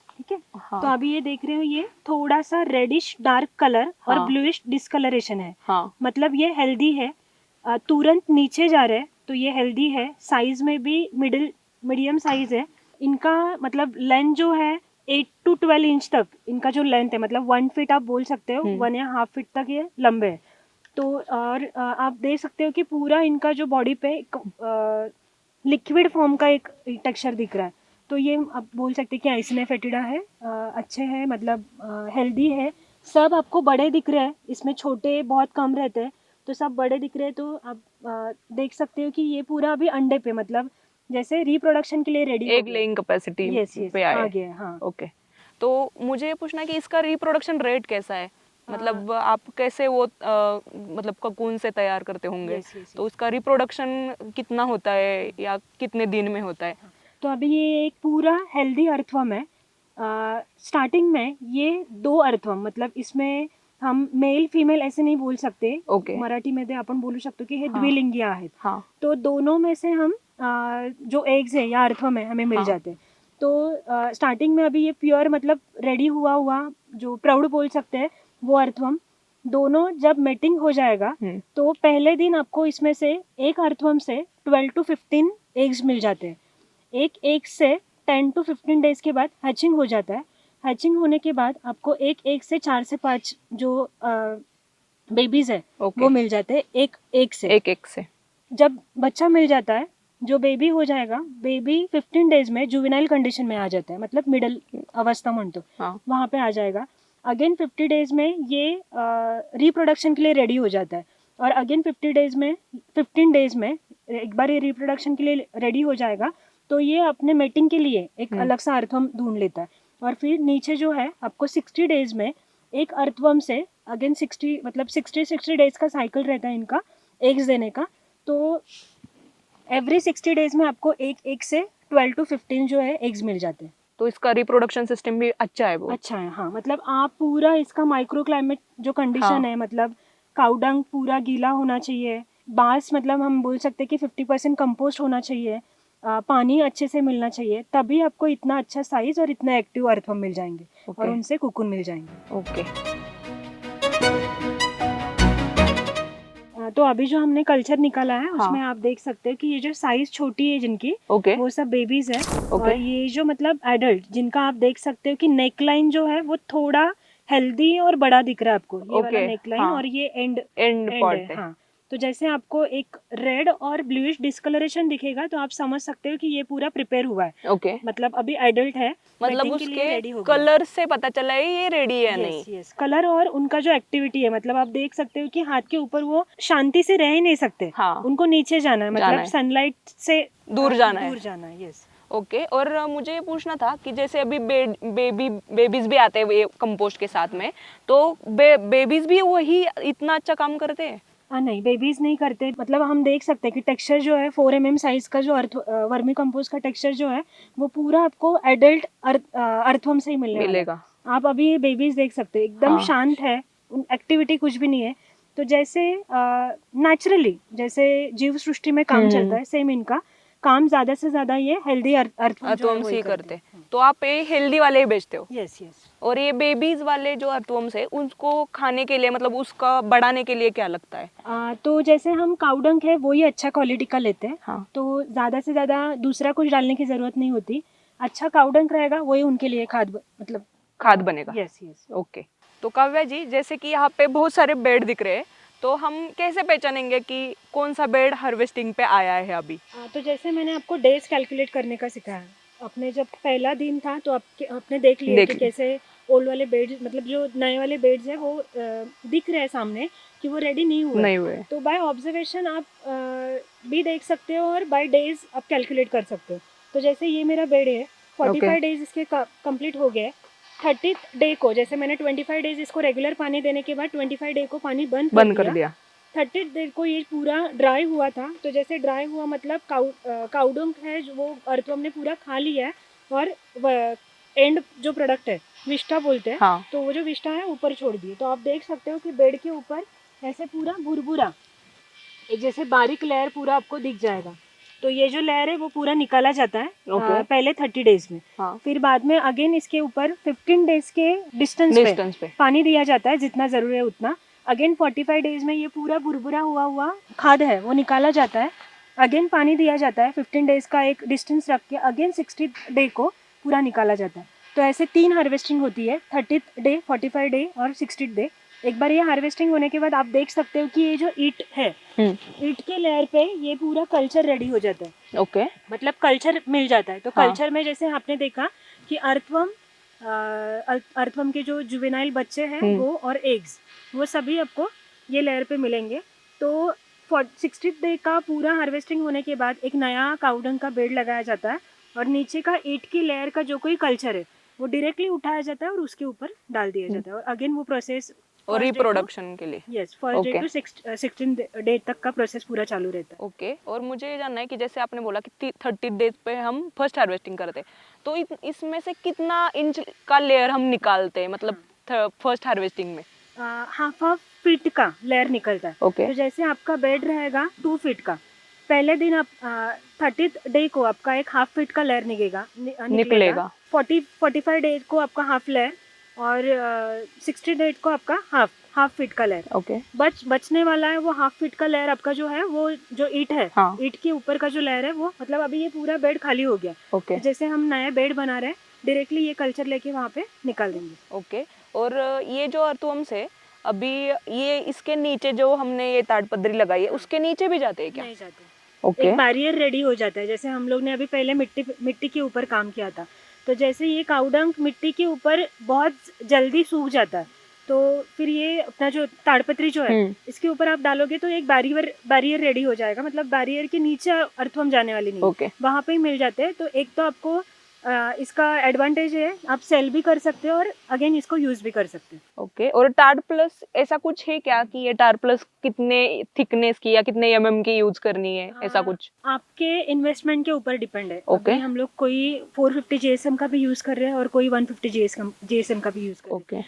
ठीक है। तो अभी ये देख रहे हो, ये थोड़ा सा रेडिश डार्क कलर और ब्लूइश डिस्कलरेशन है। मतलब ये हेल्दी है। तुरंत नीचे जा रहे हैं तो ये हेल्दी है। साइज में भी मीडियम साइज है। इनका मतलब लेंथ जो है 8 to 12 इंच तक इनका जो लेंथ है, मतलब 1 फीट आप बोल सकते हो, 1.5 फीट तक ये लंबे है। तो और आप देख सकते हो कि पूरा इनका जो बॉडी पे लिक्विड फॉर्म का एक टेक्सचर दिख रहा है। तो ये आप बोल सकते हैं कि आइसिनिया फेटिडा है, अच्छे हैं, मतलब हेल्दी है। सब आपको बड़े दिख रहे हैं, इसमें छोटे बहुत कम रहते हैं, तो सब बड़े दिख रहे हैं। तो आप देख सकते हो कि ये पूरा अभी अंडे पे, मतलब जैसे रिप्रोडक्शन के लिए रेडी, एग लेइंग कैपेसिटी पे आ गया। हाँ। ओके। तो मुझे ये पूछना है कि इसका रिप्रोडक्शन रेट कैसा है, मतलब आप कैसे वो मतलब ककून से तैयार करते होंगे? तो उसका रिप्रोडक्शन कितना होता है या कितने दिन में होता है? तो अभी ये एक पूरा हेल्दी अर्थवर्म है। स्टार्टिंग में ये 2 अर्थवम, मतलब इसमें हम मेल फीमेल ऐसे नहीं बोल सकते. ओके. मराठीमध्ये आपण बोलू शकतो की हे हाँ. द्विलिंगी आहेत. हाँ. तो दोनों में से हम जो एग्स है या अर्थवम है हमें मिल हाँ. जाते हैं. तो स्टार्टिंग में अभी ये प्योर मतलब रेडी हुआ जो प्राउड बोल सकते हैं वो अर्थवम, दोनों जब मेटिंग हो जाएगा तो पहले दिन आपको इसमें से एक अर्थवम से 12 to 15 एग्स मिल जाते हैं. एक एग से 10 to 15 डेज के बाद हैचिंग हो जाता है. हैचिंग होने के बाद आपको एक एग से 4 से 5 जो बेबीज है वो मिल जाते हैं एक एक से. जब बच्चा मिल जाता है, जो बेबी हो जाएगा, बेबी 15 डेज में जुवेनाइल कंडीशन में आ जाता है, मतलब मिडल अवस्था म्हणतो वहाँ पे आ जाएगा. अगेन 50 डेज में ये रिप्रोडक्शन के लिए रेडी हो जाता है. और अगेन 15 डेज में एक बार ये रिप्रोडक्शन के लिए रेडी हो जाएगा तो ये अपने मेटिंग के लिए एक अलग सा अर्थवम ढूंढ लेता है. और फिर नीचे जो है आपको 60 डेज में एक अर्थवम से अगेन 60 डेज का साइकिल रहता है इनका एग्स देने का. तो एवरी 60 डेज में आपको एक से 12 to 15 जो है एग्स मिल जाते हैं. तो इसका रिप्रोडक्शन सिस्टम भी अच्छा है. वो अच्छा है, हाँ. मतलब आप पूरा इसका माइक्रो क्लाइमेट जो कंडीशन है, मतलब काउडंग पूरा गीला होना चाहिए, बांस मतलब हम बोल सकते हैं कि 50% कंपोस्ट होना चाहिए, पानी अच्छे से मिलना चाहिए, तभी आपको इतना अच्छा साइज और इतना एक्टिव अर्थवम मिल जाएंगे और उनसे कुकुन मिल जाएंगे. ओके. तो अभी जो हमने कल्चर निकाला है उसमें आप देख सकते हैं कि ये जो साइज छोटी है जिनकी वो सब बेबीज है. और ये जो मतलब एडल्ट जिनका आप देख सकते हो कि नेक लाइन जो है वो थोड़ा हेल्दी और बड़ा दिख रहा है आपको, ये वाला नेक लाइन. और ये एंड पार्ट है. हाँ. तो जैसे आपको एक रेड और ब्लूइश डिस्कलरेशन दिखेगा तो आप समझ सकते हो कि ये पूरा प्रिपेयर हुआ है. मतलब अभी एडल्ट है, मतलब उसके कलर से पता चला है ये रेडी है. नहीं, कलर और उनका जो एक्टिविटी है, मतलब आप देख सकते हो कि हाथ के ऊपर वो शांति से रह ही नहीं सकते. उनको नीचे जाना है, मतलब सनलाइट से दूर जाना है. यस. ओके. और मुझे ये पूछना था कि जैसे अभी बेबीज भी आते हैं कंपोस्ट के साथ में, तो बेबीज भी वही इतना अच्छा काम करते हैं? नहीं, बेबीज नहीं करते. मतलब हम देख सकते हैं कि टेक्सचर जो है 4 mm साइज का जो वर्मी कंपोस्ट का टेक्सचर जो है वो पूरा आपको एडल्ट अर्थवम से ही मिलेगा. आप अभी ये बेबीज देख सकते हो, एकदम शांत है, एक्टिविटी कुछ भी नहीं है. तो जैसे नेचुरली जैसे जीव सृष्टि में काम चलता है, सेम इनका काम ज्यादा से ज्यादा ये हेल्दी अर्थवम से करते. तो आप ये हेल्दी वाले ही बेचते हो? यस. और ये बेबीज वाले जो अर्थवम्स है उनको खाने के लिए, मतलब उसका बढ़ाने के लिए क्या लगता है? तो जैसे हम काउडंग है वो ही अच्छा क्वालिटी का लेते हैं. तो ज्यादा से ज्यादा दूसरा कुछ डालने की जरूरत नहीं होती. अच्छा काउडंग रहेगा वही उनके लिए खाद बनेगा. यस. ओके. तो काव्या जी, जैसे कि यहाँ पे बहुत सारे बेड दिख रहे हैं, तो हम कैसे पहचानेंगे कि कौन सा बेड हार्वेस्टिंग पे आया है अभी? तो जैसे मैंने आपको डेज कैलकुलेट करने का सिखाया, अपने जब पहला दिन था तो आपने देख लिया कि कैसे ओल्ड वाले बेड्स, मतलब जो नए वाले बेड्स है वो दिख रहे हैं सामने कि वो रेडी नहीं हुए. तो बाय ऑब्जर्वेशन आप भी देख सकते हो और बाय डेज आप कैलकुलेट कर सकते हो. तो जैसे ये मेरा बेड है, 45 डेज इसके कंप्लीट हो गए. 30th डे को, जैसे मैंने 25 डेज इसको रेगुलर पानी देने के बाद 25 डे को पानी बंद कर दिया. 30th डे को ये पूरा ड्राई हुआ था. तो जैसे ड्राई हुआ मतलब काउडंग है जो वो अर्थवम ने पूरा खा लिया है. और एंड जो प्रोडक्ट है विष्ठा बोलते हैं, तो वो जो विष्ठा है ऊपर छोड़ दिए. तो आप देख सकते हो कि बेड के ऊपर ऐसे पूरा भुरभुरा एक जैसे बारीक लेयर पूरा आपको दिख जाएगा. तो ये जो लेयर है वो पूरा निकाला जाता है पहले 30 डेज में. फिर बाद में अगेन इसके ऊपर 15 डेज के डिस्टेंस पे पानी दिया जाता है जितना जरूरी है उतना. अगेन 45 डेज में ये पूरा भुरभुरा हुआ खाद है वो निकाला जाता है. अगेन पानी दिया जाता है 15 डेज का एक डिस्टेंस रख के. अगेन 60 डे को पूरा निकाला जाता है. तो ऐसे 3 हार्वेस्टिंग होती है, 30th डे, 45 डे और 60th डे. एक बार ये हार्वेस्टिंग होने के बाद आप देख सकते हो कि ये जो ईट है, ईट के लेयर पे ये पूरा कल्चर रेडी हो जाता है. ओके. मतलब कल्चर मिल जाता है. तो कल्चर में जैसे आपने देखा कि अर्थवम के जो जुवेनाइल बच्चे हैं वो और एग्स वो सभी आपको ये लेयर पे मिलेंगे. तो 60th डे का पूरा हार्वेस्टिंग होने के बाद एक नया काउडंग का बेड लगाया जाता है और नीचे का ईट की लेयर का जो कोई कल्चर है वो डायरेक्टली उठाया जाता है और उसके ऊपर डाल दिया जाता है. और अगेन वो प्रोसेस और रिप्रोडक्शन के लिए। Yes, first day Okay. To 16 day तक का प्रोसेस पूरा चालू रहता है। ओके और मुझे ये जानना है कि जैसे आपने बोला कि 30 डेज पे हम फर्स्ट हार्वेस्टिंग करते हैं, तो इसमें से कितना इंच का लेयर हम निकालते हैं, मतलब फर्स्ट हार्वेस्टिंग में? हाफ हाफ फीट का लेयर निकलता है। ओके तो जैसे आपका बेड रहेगा 2 फीट का, पहले दिन आप 30 डे को आपका एक हाफ फीट का लेयर निकलेगा। 45 डे को आपका हाफ लेयर, और 60 डे को आपका हाफ फीट का लेयर। ओके बचने वाला है वो हाफ फीट का लेयर आपका जो है, वो जो ईंट है, हाँ ईंट के ऊपर का जो लेयर है वो, मतलब अभी ये पूरा बेड खाली हो गया। ओके तो जैसे हम नया बेड बना रहे हैं, डायरेक्टली ये कल्चर लेके वहाँ पे निकाल देंगे। ओके और ये जो अर्थवर्म्स है अभी ये इसके नीचे जो हमने ये ताड़पत्री लगाई है उसके नीचे भी जाते हैं क्या? नहीं जाते। ओके एक बैरियर रेडी हो जाता है। जैसे हम लोग ने अभी पहले मिट्टी के ऊपर काम किया था, तो जैसे ये काउडंग मिट्टी के ऊपर बहुत जल्दी सूख जाता है, तो फिर ये अपना जो ताड़पत्री जो है इसके ऊपर आप डालोगे तो एक बैरियर रेडी हो जाएगा। मतलब बैरियर के नीचे अर्थवर्म जाने वाली नहीं, ओके वहाँ पे ही मिल जाते हैं। तो एक तो आपको इसका एडवांटेज है, आप सेल भी कर सकते हो और अगेन इसको यूज भी कर सकते हो। ओके और टार्ड प्लस ऐसा कुछ है क्या कि ये टार्ड प्लस कितने थिकनेस की या कितने एमएम की यूज करनी है, ऐसा कुछ? आपके इन्वेस्टमेंट के ऊपर डिपेंड है। ओके अभी हम लोग कोई 450 GSM का भी यूज कर रहे हैं और कोई 150 GSM का भी यूज कर रहे ओके हैं।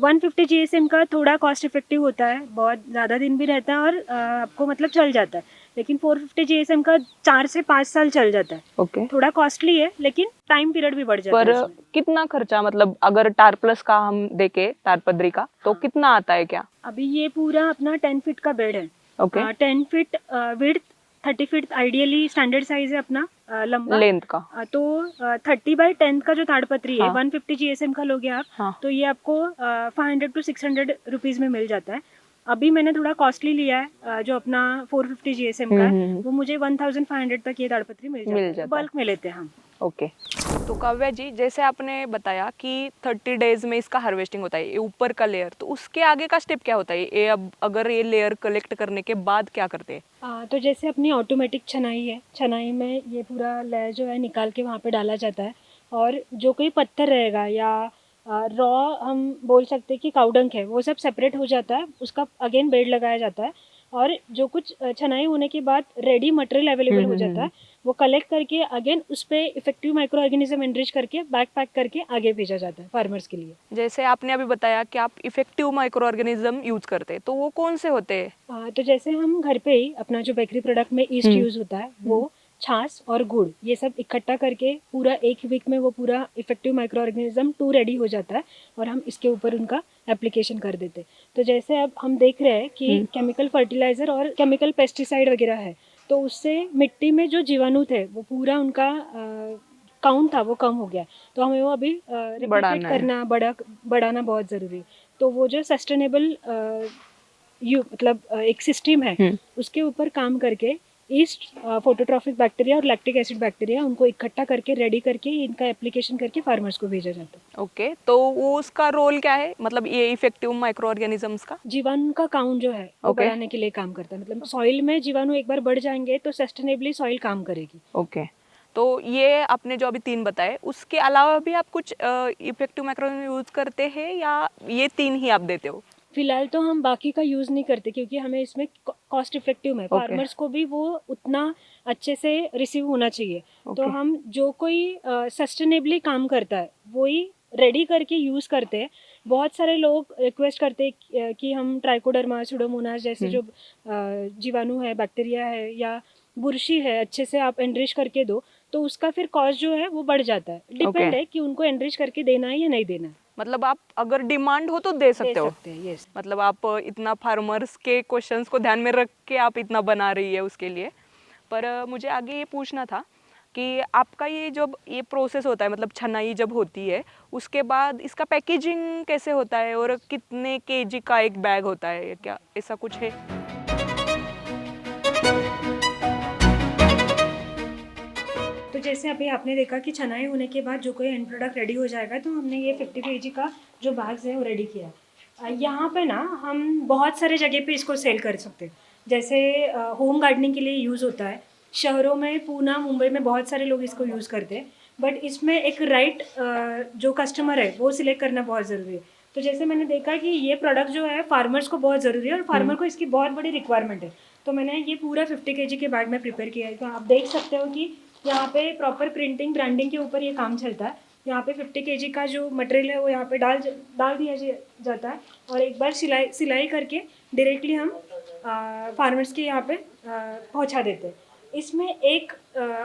150 GSM का थोड़ा कॉस्ट इफेक्टिव होता है, बहुत ज़्यादा दिन भी रहता है और आपको मतलब चल जाता है। लेकिन 450 GSM का 4 से 5 साल चल जाता है। ओके थोड़ा कॉस्टली है लेकिन टाइम पीरियड भी बढ़ जाता पर है इसमें। कितना खर्चा, मतलब अगर टार प्लस का हम देखे ताड़पत्री का तो कितना आता है क्या? अभी ये पूरा अपना 10 फीट का बेड है। Okay 10 feet width, 30 feet ideally standard size है अपना लंबा। लेंथ का? तो 30/10 का जो ताड़पत्री है, हाँ। 150 GSM का लोगे आप, हाँ तो ये आपको 500 to 600 रुपीज़ में मिल जाता है। अभी मैंने थोड़ा कॉस्टली लिया है, जो अपना 450 GSM का है, वो मुझे 1500 तक ये ताड़पत्री मिल जाता है। बल्क में लेते हैं हम। ओके तो काव्या जी, जैसे आपने बताया कि 30 डेज में इसका हार्वेस्टिंग होता है, ये ऊपर का लेयर, तो उसके आगे का स्टेप क्या होता है? ये अब अगर ये लेयर कलेक्ट करने के बाद क्या करते हैं? तो जैसे अपनी ऑटोमेटिक छनाई है, छनाई में ये पूरा लेयर जो है निकाल के वहाँ पे डाला जाता है। और जो कोई पत्थर रहेगा या रॉ हम बोल सकते हैं कि काउडंक है, वो सब सेपरेट हो जाता है, उसका अगेन बेड लगाया जाता है। और जो कुछ छनाई होने के बाद रेडी मटेरियल अवेलेबल हो जाता है, वो कलेक्ट करके अगेन उस पर इफेक्टिव माइक्रो ऑर्गेनिज्म एनरिच करके बैक पैक करके आगे भेजा जाता है फार्मर्स के लिए। जैसे आपने अभी बताया कि आप इफेक्टिव माइक्रो ऑर्गेनिज्म यूज करते हैं, तो वो कौन से होते हैं? तो जैसे हम घर पे ही अपना जो बेकरी प्रोडक्ट में ईस्ट यूज होता है, वो छाछ और गुड़ ये सब इकट्ठा करके पूरा एक वीक में वो पूरा इफेक्टिव माइक्रो ऑर्गेनिज्म 2 रेडी हो जाता है और हम इसके ऊपर उनका एप्लीकेशन कर देते हैं। तो जैसे अब हम देख रहे हैं कि केमिकल फर्टिलाइजर और केमिकल पेस्टिसाइड वगैरह है, तो उससे मिट्टी में जो जीवाणु थे वो पूरा उनका काउंट था वो कम हो गया। तो हमें वो अभी रिप्लिकेट करना, बढ़ाना बहुत ज़रूरी है। तो वो जो सस्टेनेबल मतलब एक सिस्टम है, उसके ऊपर काम करके ईस्ट, फोटोट्रॉफिक बैक्टीरिया और लैक्टिक एसिड बैक्टीरिया, उनको इकट्ठा करके रेडी करके इनका एप्लीकेशन करके फार्मर्स को भेजा जाता है। ओके तो वो उसका रोल क्या है, मतलब ये इफेक्टिव माइक्रो ऑर्गेनिजम्स का? जीवाणु का काउंट जो है वो बढ़ाने के लिए काम करता है। मतलब सॉइल में जीवाणु एक बार बढ़ जाएंगे तो सस्टेनेबली सॉइल काम करेगी। ओके तो ये आपने जो अभी 3 बताए, उसके अलावा भी आप कुछ इफेक्टिव माइक्रो यूज करते हैं या ये 3 ही आप देते हो? फिलहाल तो हम बाकी का यूज़ नहीं करते क्योंकि हमें इसमें कॉस्ट इफेक्टिव है। फार्मर्स को भी वो उतना अच्छे से रिसीव होना चाहिए। तो हम जो कोई सस्टेनेबली काम करता है वही रेडी करके यूज़ करते हैं। बहुत सारे लोग रिक्वेस्ट करते हैं कि हम ट्राइकोडर्मा, सुडोमोनास जैसे जो जीवाणु है, बैक्टीरिया है या बुरशी है, अच्छे से आप एनरिच करके दो, तो उसका फिर कॉस्ट जो है वो बढ़ जाता है। डिपेंड है कि उनको एनरिच करके देना है या नहीं देना है। मतलब आप अगर डिमांड हो तो दे सकते हो? यस। मतलब आप इतना फार्मर्स के क्वेश्चंस को ध्यान में रख के आप इतना बना रही है उसके लिए। पर मुझे आगे ये पूछना था कि आपका ये जब ये प्रोसेस होता है, मतलब छनाई जब होती है, उसके बाद इसका पैकेजिंग कैसे होता है और कितने केजी का एक बैग होता है, क्या ऐसा कुछ है? तो जैसे अभी आपने देखा कि छनाई होने के बाद जो कोई एंड प्रोडक्ट रेडी हो जाएगा, तो हमने ये 50 kg का जो बैग्स है वो रेडी किया। यहाँ पे ना हम बहुत सारे जगह पे इसको सेल कर सकते हैं। जैसे होम गार्डनिंग के लिए यूज़ होता है। शहरों में पूना, मुंबई में बहुत सारे लोग इसको यूज़ करते हैं। बट इसमें एक राइट जो कस्टमर है वो सिलेक्ट करना बहुत ज़रूरी है। तो जैसे मैंने देखा कि ये प्रोडक्ट जो है फार्मर्स को बहुत ज़रूरी है और फार्मर को इसकी बहुत बड़ी रिक्वायरमेंट है, तो मैंने ये पूरा 50 केजी के बैग में प्रिपेयर किया है। तो आप देख सकते हो कि यहाँ पे प्रॉपर प्रिंटिंग ब्रांडिंग के ऊपर ये काम चलता है। यहाँ पे 50 केजी का जो मटेरियल है वो यहाँ पे डाल दिया जाता है और एक बार सिलाई करके डायरेक्टली हम फार्मर्स के यहाँ पे पहुँचा देते हैं। इसमें एक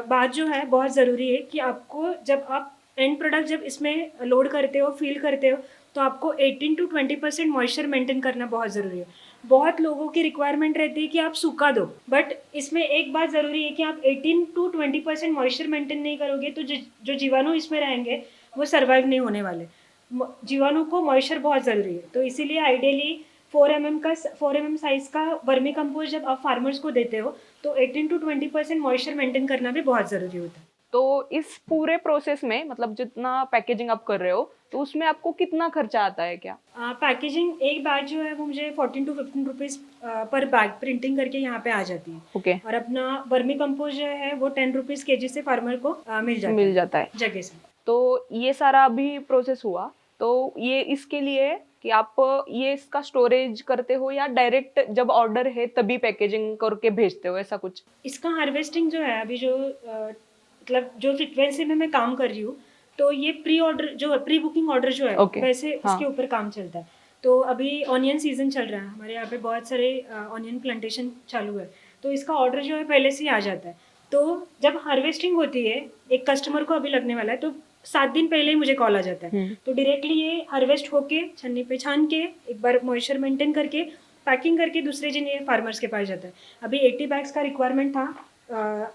बात जो है बहुत ज़रूरी है कि आपको जब आप एंड प्रोडक्ट जब इसमें लोड करते हो, फील करते हो, तो आपको 18 to 20% मॉइस्चर मेंटेन करना बहुत ज़रूरी है। बहुत लोगों की रिक्वायरमेंट रहती है कि आप सूखा दो, बट इसमें एक बात ज़रूरी है कि आप 18 to 20% मॉइस्चर मेंटेन नहीं करोगे तो जो जीवाणु इसमें रहेंगे वो सर्वाइव नहीं होने वाले। जीवाणु को मॉइस्चर बहुत ज़रूरी है, तो इसीलिए आइडियली 4 mm साइज़ का वर्मी कंपोस्ट जब आप फार्मर्स को देते हो तो 18 to 20% मॉइस्चर मेंटेन करना भी बहुत ज़रूरी होता है। तो इस पूरे प्रोसेस में मतलब जितना पैकेजिंग आप कर रहे हो तो उसमें आपको कितना खर्चा आता है क्या? पैकेजिंग एक बैग जो है वो मुझे 14 to 15 रुपीज़ पर बैग प्रिंटिंग करके यहाँ पे आ जाती है। ओके। और अपना वर्मी कंपोस्ट जो है वो 10 रुपीज़ केजी से फार्मर को मिल जाता है जगह से। तो ये सारा अभी प्रोसेस हुआ, तो ये इसके लिए कि आप ये इसका स्टोरेज करते हो या डायरेक्ट जब ऑर्डर है तभी पैकेजिंग करके भेजते हो, ऐसा कुछ? इसका हार्वेस्टिंग जो है अभी जो मतलब जो फ्रिक्वेंसी में मैं काम कर रही हूँ, तो ये प्री बुकिंग ऑर्डर जो है वैसे इसके ऊपर काम चलता है। तो अभी ऑनियन सीजन चल रहा है, हमारे यहाँ पे बहुत सारे ऑनियन प्लांटेशन चालू है, तो इसका ऑर्डर जो है पहले से ही आ जाता है। तो जब हार्वेस्टिंग होती है, एक कस्टमर को अभी लगने वाला है, तो 7 दिन पहले ही मुझे कॉल आ जाता है। तो डायरेक्टली ये हार्वेस्ट होके छन्नी पे छान के एक बार मॉइस्चर मेंटेन करके पैकिंग करके दूसरे दिन ये फार्मर्स के पास जाता है। अभी 80 बैग्स का रिक्वायरमेंट था,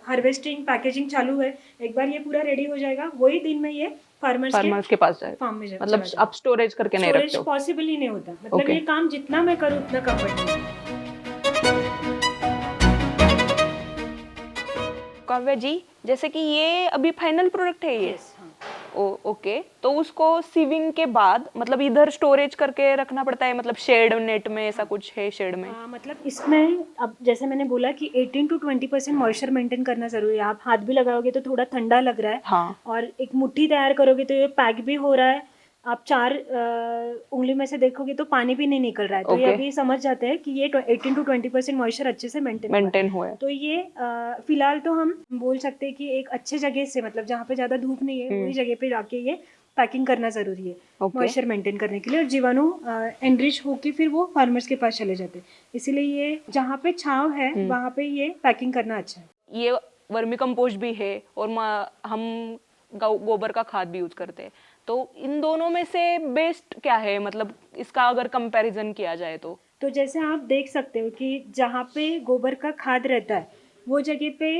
हार्वेस्टिंग पैकेजिंग चालू है, एक बार ये पूरा रेडी हो जाएगा वही दिन में ये फार्मर्स के पास जाएगा, फार्म में जाएगा। मतलब आप स्टोरेज करके नहीं रखते हो? पॉसिबल ही नहीं होता, मतलब ये काम जितना मैं करूँ उतना कम पड़ता है। काव्या जी, जैसे कि ये अभी फाइनल प्रोडक्ट है ये? ओके, तो उसको सीविंग के बाद मतलब इधर स्टोरेज करके रखना पड़ता है, मतलब शेड नेट में ऐसा कुछ है शेड में? मतलब इसमें अब जैसे मैंने बोला कि 18 to 20% मॉइस्चर मेंटेन करना जरूरी है। आप हाथ भी लगाओगे तो थोड़ा ठंडा लग रहा है। हाँ। और एक मुट्ठी तैयार करोगे तो ये पैक भी हो रहा है। आप 4 उंगली में से देखोगे तो पानी भी नहीं निकल रहा है, तो ये अभी समझ जाते हैं कि ये 18 to 20% मॉइस्चर अच्छे से मेंटेन हुआ है। तो ये फिलहाल तो हम बोल सकते हैं कि एक अच्छे जगह से, मतलब जहाँ पे ज्यादा धूप नहीं है वही जगह पे जाके ये पैकिंग करना जरूरी है मॉइस्चर मेंटेन करने के लिए, और जीवाणु एनरिच होके फिर वो फार्मर्स के पास चले जाते हैं। इसीलिए ये जहाँ पे छांव है वहाँ पे ये पैकिंग करना अच्छा है। ये वर्मी कंपोस्ट भी है और हम गोबर का खाद भी यूज करते हैं, तो इन दोनों में से बेस्ट क्या है, मतलब इसका अगर कंपैरिजन किया जाए तो जैसे आप देख सकते हो कि जहाँ पे गोबर का खाद रहता है वो जगह पे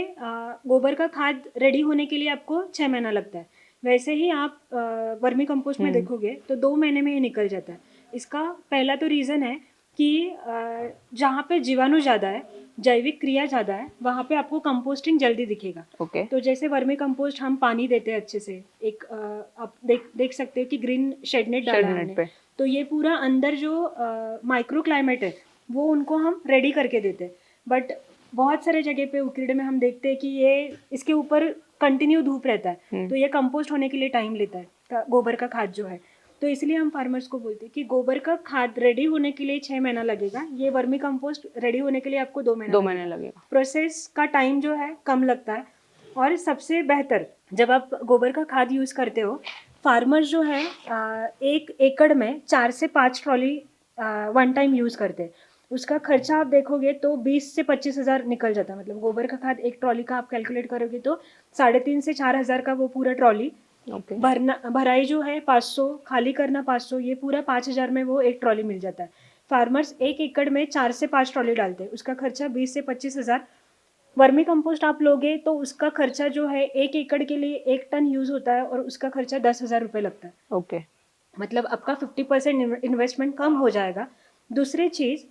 गोबर का खाद रेडी होने के लिए आपको 6 महीना लगता है। वैसे ही आप वर्मी कंपोस्ट में देखोगे तो 2 महीने में ये निकल जाता है। इसका पहला तो रीज़न है कि जहाँ पे जीवाणु ज़्यादा है, जैविक क्रिया ज़्यादा है, वहाँ पे आपको कंपोस्टिंग जल्दी दिखेगा। तो जैसे वर्मी कंपोस्ट हम पानी देते हैं अच्छे से, एक आप देख सकते हो कि ग्रीन शेड नेट डाला है, तो ये पूरा अंदर जो माइक्रो क्लाइमेट है वो उनको हम रेडी करके देते हैं। बट बहुत सारे जगह पे उकीड़ में हम देखते हैं कि ये इसके ऊपर कंटिन्यू धूप रहता है, तो ये कंपोस्ट होने के लिए टाइम लेता है गोबर का खाद जो है। तो इसलिए हम फार्मर्स को बोलते हैं कि गोबर का खाद रेडी होने के लिए 6 महीना लगेगा, ये वर्मी कंपोस्ट रेडी होने के लिए आपको 2 महीने लगेगा। प्रोसेस का टाइम जो है कम लगता है। और सबसे बेहतर, जब आप गोबर का खाद यूज़ करते हो, फार्मर्स जो है 1 एकड़ में 4 से 5 ट्रॉली वन टाइम यूज़ करते हैं। उसका खर्चा आप देखोगे तो 20 से 25 हज़ार निकल जाता है। मतलब गोबर का खाद एक ट्रॉली का आप कैलकुलेट करोगे तो 3.5 से 4 हज़ार का वो पूरा ट्रॉली। भराई जो है 500, खाली करना 500, ये पूरा 5,000 में वो एक ट्रॉली मिल जाता है। फार्मर्स 1 एकड़ में 4 से 5 ट्रॉली डालते हैं, उसका खर्चा 20 से 25 हज़ार। वर्मी कंपोस्ट आप लोगे तो उसका खर्चा जो है 1 एकड़ के लिए 1 टन यूज़ होता है और उसका खर्चा 10,000 रुपये लगता है। मतलब आपका 50% इन्वेस्टमेंट कम हो जाएगा। दूसरी चीज़,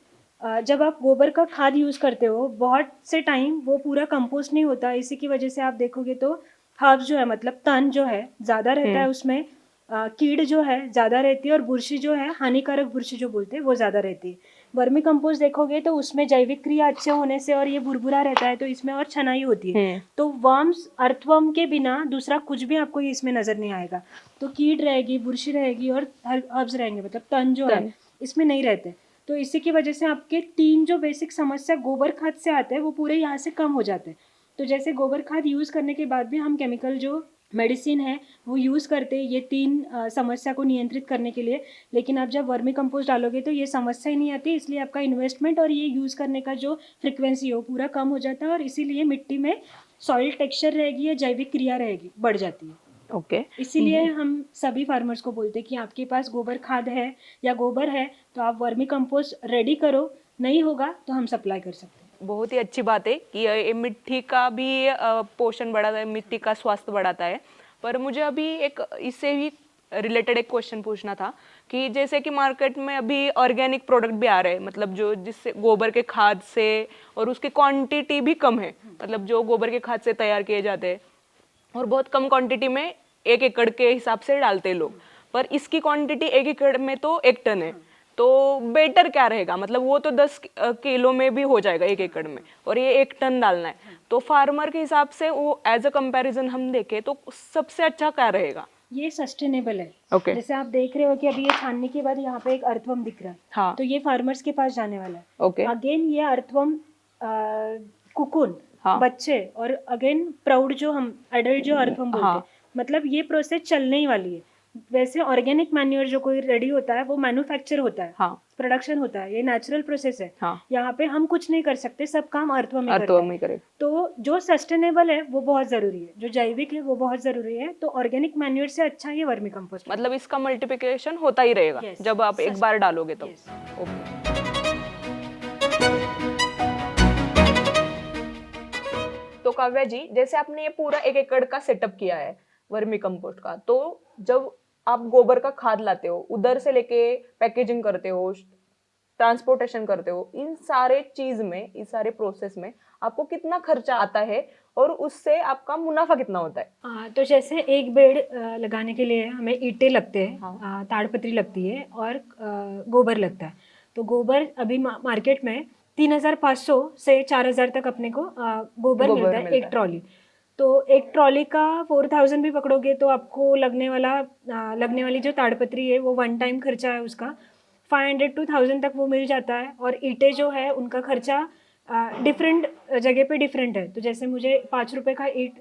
जब आप गोबर का खाद यूज़ करते हो बहुत से टाइम वो पूरा कंपोस्ट नहीं होता, इसी की वजह से आप देखोगे तो हर्ब्स जो है, मतलब तन जो है ज़्यादा रहता है, उसमें कीड़ जो है ज़्यादा रहती है और बुरशी जो है, हानिकारक बुरशी जो बोलते हैं, वो ज़्यादा रहती है। वर्मी कंपोस्ट देखोगे तो उसमें जैविक क्रिया अच्छे होने से और ये भुरभुरा रहता है तो इसमें और छनाई होती है। तो वर्म्स, अर्थवर्म के बिना दूसरा कुछ भी आपको ये इसमें नजर नहीं आएगा। तो कीट रहेगी, बुरशी रहेगी और हर्ब्स रहेंगे, मतलब तन जो है इसमें नहीं रहते। तो इसी की वजह से आपके 3 जो बेसिक समस्या गोबर खाद से आते हैं वो पूरे यहाँ से कम हो जाते हैं। तो जैसे गोबर खाद यूज़ करने के बाद भी हम केमिकल जो मेडिसिन है वो यूज़ करते हैं ये 3 समस्या को नियंत्रित करने के लिए। लेकिन आप जब वर्मी कंपोस्ट डालोगे तो ये समस्या ही नहीं आती, इसलिए आपका इन्वेस्टमेंट और ये यूज़ करने का जो फ्रिक्वेंसी है वो पूरा कम हो जाता है और इसीलिए मिट्टी में सॉइल टेक्सचर रहेगी या जैविक क्रिया रहेगी, बढ़ जाती है। ओके इसीलिए हम सभी फार्मर्स को बोलते हैं कि आपके पास गोबर खाद है या गोबर है तो आप वर्मी कंपोस्ट रेडी करो, नहीं होगा तो हम सप्लाई कर सकते हैं। बहुत ही अच्छी बात है कि ये मिट्टी का भी पोषण बढ़ाता है, मिट्टी का स्वास्थ्य बढ़ाता है। पर मुझे अभी एक इससे भी रिलेटेड एक क्वेश्चन पूछना था कि जैसे कि मार्केट में अभी ऑर्गेनिक प्रोडक्ट भी आ रहे हैं, मतलब जो जिससे गोबर के खाद से, और उसकी क्वांटिटी भी कम है, मतलब जो गोबर के खाद से तैयार किए जाते हैं और बहुत कम क्वांटिटी में 1 एकड़ के हिसाब से डालते हैं लोग। पर इसकी क्वांटिटी 1 एकड़ में तो 1 टन है, तो बेटर क्या रहेगा? मतलब वो तो 10 किलो में भी हो जाएगा 1 एकड़ में, और ये 1 टन डालना है। तो फार्मर के हिसाब से वो एज अ कंपैरिजन हम देखें तो सबसे अच्छा क्या रहेगा? ये सस्टेनेबल है। ओके। जैसे आप देख रहे हो कि अभी ये छानने के बाद यहाँ पे एक अर्थवर्म दिख रहा है। हाँ। तो ये फार्मर्स के पास जाने वाला है। ओके। अगेन ये अर्थवर्म कुकुन, हाँ। बच्चे, और अगेन प्राउड जो हम एडल्ट जो अर्थवर्म बोलते हैं, मतलब ये प्रोसेस चलने ही वाली है। वैसे ऑर्गेनिक मैन्योर जो कोई रेडी होता है वो मैन्युफैक्चर होता है, हाँ। प्रोडक्शन होता है, ये नेचुरल प्रोसेस है। हाँ। यहाँ पे हम कुछ नहीं कर सकते, सब काम अर्थवर्म में करता अर्थवर्म है। ही करे। तो जो सस्टेनेबल है वो बहुत जरूरी है, जो जैविक है वो बहुत जरूरी है। तो ऑर्गेनिक मैन्योर से अच्छा ये वर्मी कंपोस्ट। मतलब इसका मल्टीप्लिकेशन होता ही रहेगा। Yes. जब आप एक बार डालोगे तो। Yes. ओके। तो काव्या जी, जैसे आपने ये पूरा 1 एकड़ का सेटअप किया है वर्मी कंपोस्ट का, तो जब आप गोबर का खाद लाते हो, उधर से लेके पैकेजिंग करते हो, ट्रांसपोर्टेशन करते हो, इन सारे चीज में, इस सारे प्रोसेस में आपको कितना खर्चा आता है और उससे आपका मुनाफा कितना होता है? तो जैसे एक बेड लगाने के लिए हमें ईंटें लगते हैं, ताड़पत्री लगती है और गोबर लगता है। तो गोबर अभी मार्केट में 3,500 से 4,000 तक अपने को गोबर मिलता है एक ट्रॉली। तो एक ट्रॉली का 4,000 भी पकड़ोगे तो आपको लगने वाली जो ताड़पत्री है वो 1 टाइम खर्चा है उसका 500 to 1,000 तक वो मिल जाता है। और ईंटें जो है उनका खर्चा डिफरेंट जगह पे डिफरेंट है। तो जैसे मुझे 5 रुपये का ईंट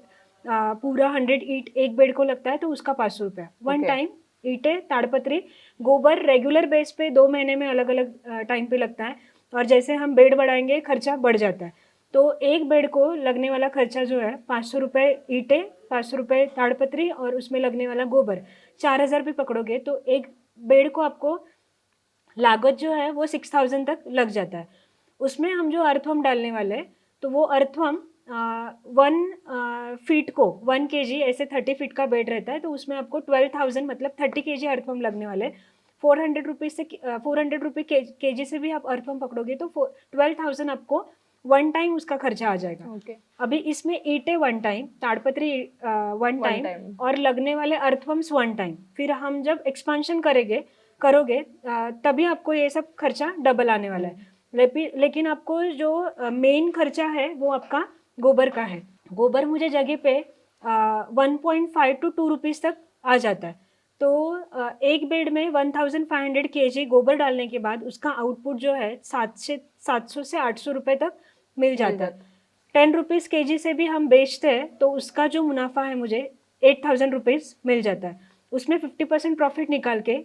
पूरा 100 ईंट एक बेड को लगता है तो उसका 500 रुपये 1 टाइम। ईंटें, ताड़पत्री, गोबर रेगुलर बेस पे 2 महीने में अलग अलग टाइम पे लगता है। और जैसे हम बेड बढ़ाएंगे खर्चा बढ़ जाता है। तो एक बेड को लगने वाला खर्चा जो है 500 रुपये ईंटें, 500 रुपये ताड़पत्री और उसमें लगने वाला गोबर, 4,000 भी पकड़ोगे तो एक बेड को आपको लागत जो है वो 6,000 तक लग जाता है। उसमें हम जो अर्थवर्म डालने वाले हैं तो वो अर्थवर्म 1 फीट को 1 kg, ऐसे 30 फीट का बेड रहता है तो उसमें आपको 12,000 मतलब 30 kg अर्थवर्म लगने वाले। 400 रुपये kg से भी आप अर्थवर्म पकड़ोगे तो 12,000 आपको 1 टाइम उसका खर्चा आ जाएगा। अभी इसमें ईंटें 1 टाइम, ताड़पत्री 1 टाइम और लगने वाले अर्थवर्म्स 1 टाइम। फिर हम जब एक्सपांशन करोगे तभी आपको ये सब खर्चा डबल आने वाला है। लेकिन आपको जो मेन खर्चा है वो आपका गोबर का है। गोबर मुझे जगह पे 1.5 to 2 रुपीज़ तक आ जाता है। तो एक बेड में 1,500 kg गोबर डालने के बाद उसका आउटपुट जो है 700 से 800 रुपये तक मिल जाता है। 10 रुपीज़ kg से भी हम बेचते हैं तो उसका जो मुनाफा है मुझे 8,000 रुपीज़ मिल जाता है। उसमें 50% प्रॉफिट निकाल के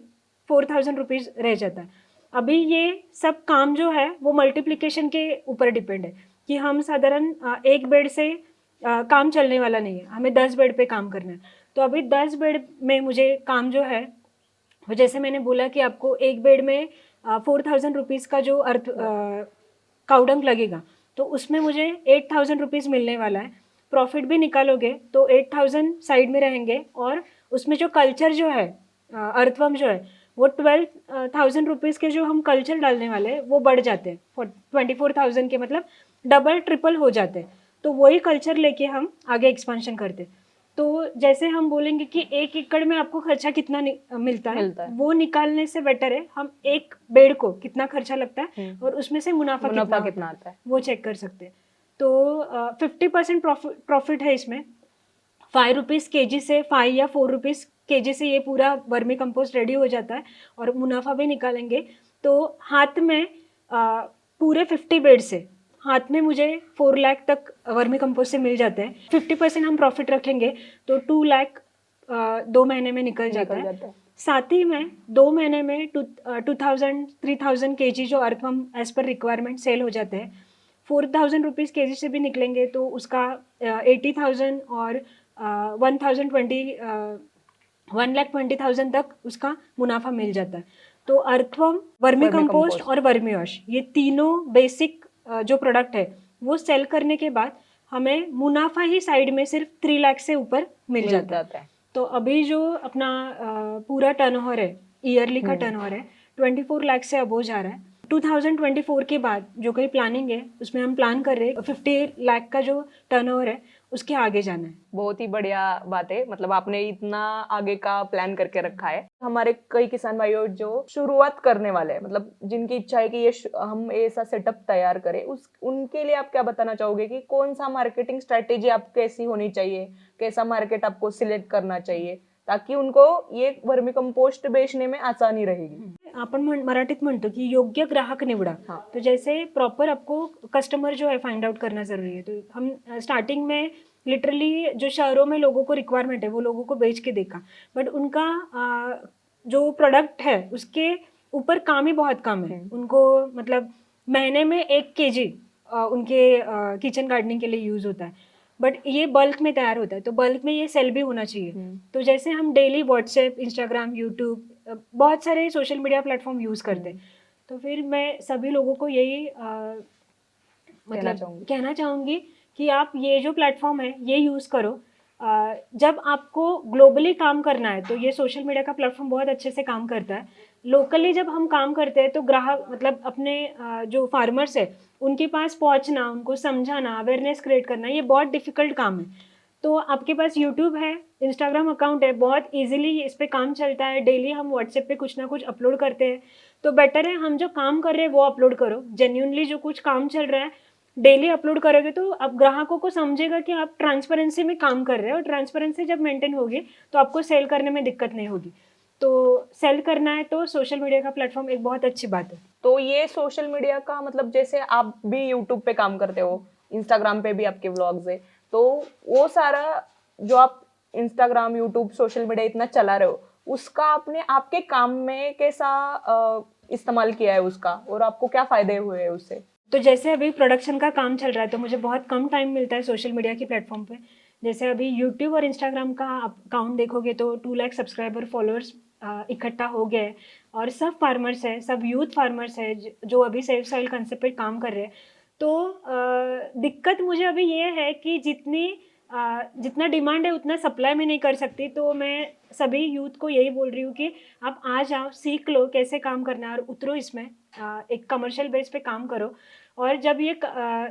4,000 रुपीज़ रह जाता है। अभी ये सब काम जो है वो मल्टीप्लिकेशन के ऊपर डिपेंड है कि हम साधारण एक बेड से काम चलने वाला नहीं है, हमें 10 बेड पे काम करना है। तो अभी 10 बेड में मुझे काम जो है वो, जैसे मैंने बोला कि आपको एक बेड में 4,000 रुपीज़ का जो काउडंग लगेगा तो उसमें मुझे 8,000 रुपीज़ मिलने वाला है। प्रॉफिट भी निकालोगे तो 8,000 साइड में रहेंगे और उसमें जो कल्चर जो है अर्थवर्म जो है वो 12,000 रुपीज़ के जो हम कल्चर डालने वाले हैं वो बढ़ जाते हैं 24,000 के, मतलब डबल ट्रिपल हो जाते हैं। तो वही कल्चर लेके हम आगे एक्सपेंशन करते। तो जैसे हम बोलेंगे कि 1 एकड़ में आपको खर्चा कितना मिलता है, वो निकालने से बेटर है हम एक बेड को कितना खर्चा लगता है और उसमें से मुनाफा कितना आता है वो चेक कर सकते हैं। तो 50% प्रॉफिट है इसमें। 5 रुपीज़ केजी से 5 या 4 रुपीज़ केजी से ये पूरा वर्मी कंपोस्ट रेडी हो जाता है और मुनाफा भी निकालेंगे। तो हाथ में पूरे 50 बेड से हाथ में मुझे 4 लाख तक वर्मी कंपोस्ट से मिल जाते हैं। 50% हम प्रॉफिट रखेंगे तो 2 लाख 2 महीने में निकल जाता है। साथ ही में 2 महीने में 2000-3000 केजी जो earthworm as per requirement sell हो जाते हैं। 4000 रुपीज़ केजी से भी निकलेंगे तो उसका 80,000 और 1,20,000 तक उसका मुनाफा मिल जाता है। तो अर्थवर्म, वर्मी कंपोस्ट और वर्मी वॉश ये तीनों बेसिक जो प्रोडक्ट है वो सेल करने के बाद हमें मुनाफा ही साइड में सिर्फ 3 लाख से ऊपर मिल जाता है। तो अभी जो अपना पूरा टर्नओवर है, ईयरली का टर्नओवर है 24 लाख से अबोव जा रहा है। 2024 के बाद जो कोई प्लानिंग है उसमें हम प्लान कर रहे हैं 50 लाख का जो टर्नओवर है उसके आगे जाना है। बहुत ही बढ़िया बात है, मतलब आपने इतना आगे का प्लान करके रखा है। हमारे कई किसान भाइयों जो शुरुआत करने वाले हैं, मतलब जिनकी इच्छा है कि ये हम ऐसा सेटअप तैयार करें, उनके लिए आप क्या बताना चाहोगे कि कौन सा मार्केटिंग स्ट्रेटेजी आप कैसी होनी चाहिए, कैसा मार्केट आपको सिलेक्ट करना चाहिए ताकि उनको ये वर्मी कंपोस्ट बेचने में आसानी रहेगी? आपण मराठीत म्हणतो की योग्य ग्राहक निवडा। तो जैसे प्रॉपर आपको कस्टमर जो है फाइंड आउट करना जरूरी है। तो हम स्टार्टिंग में लिटरली जो शहरों में लोगों को रिक्वायरमेंट है वो लोगों को बेच के देखा, बट उनका जो प्रोडक्ट है उसके ऊपर काम ही बहुत कम है। उनको मतलब महीने में 1 केजी उनके किचन गार्डनिंग के लिए यूज होता है, बट ये बल्क में तैयार होता है तो बल्क में ये सेल भी होना चाहिए। तो जैसे हम डेली व्हाट्सएप, इंस्टाग्राम, यूट्यूब, बहुत सारे सोशल मीडिया प्लेटफॉर्म यूज करते हैं। तो फिर मैं सभी लोगों को यही मतलब कहना चाहूँगी कि आप ये जो प्लेटफॉर्म है ये यूज़ करो। जब आपको ग्लोबली काम करना है तो ये सोशल मीडिया का प्लेटफॉर्म बहुत अच्छे से काम करता है। लोकली जब हम काम करते हैं तो ग्राहक मतलब अपने जो फार्मर्स है उनके पास पहुंचना, उनको समझाना, अवेयरनेस क्रिएट करना ये बहुत डिफिकल्ट काम है। तो आपके पास यूट्यूब है, इंस्टाग्राम अकाउंट है, बहुत इजीली इस पे काम चलता है। डेली हम व्हाट्सएप पे कुछ ना कुछ अपलोड करते हैं, तो बेटर है हम जो काम कर रहे हैं वो अपलोड करो। जेन्युइनली जो कुछ काम चल रहा है डेली अपलोड करोगे तो अब ग्राहकों को समझेगा कि आप ट्रांसपेरेंसी में काम कर रहे हो, और ट्रांसपेरेंसी जब मेंटेन होगी तो आपको सेल करने में दिक्कत नहीं होगी। तो सेल करना है तो सोशल मीडिया का प्लेटफॉर्म एक बहुत अच्छी बात है। तो ये सोशल मीडिया का मतलब जैसे आप भी यूट्यूब पे काम करते हो, इंस्टाग्राम पे भी आपके व्लॉग्स है, तो वो सारा जो आप इंस्टाग्राम, यूट्यूब, सोशल मीडिया इतना चला रहे हो उसका आपने आपके काम में कैसा इस्तेमाल किया है उसका, और आपको क्या फायदे हुए हैं उससे? तो जैसे अभी प्रोडक्शन का काम चल रहा है तो मुझे बहुत कम टाइम मिलता है सोशल मीडिया की प्लेटफॉर्म पे। जैसे अभी यूट्यूब और इंस्टाग्राम का अकाउंट देखोगे तो 2 लाख सब्सक्राइबर, फॉलोअर्स इकट्ठा हो गए, और सब फार्मर्स है, सब यूथ फार्मर्स है जो अभी सेफ सॉइल कंसेप्ट पे काम कर रहे हैं। तो दिक्कत मुझे अभी ये है कि जितना डिमांड है उतना सप्लाई में नहीं कर सकती। तो मैं सभी यूथ को यही बोल रही हूँ कि आप आ जाओ, सीख लो कैसे काम करना है और उतरो इसमें, एक कमर्शियल बेस पे काम करो। और जब ये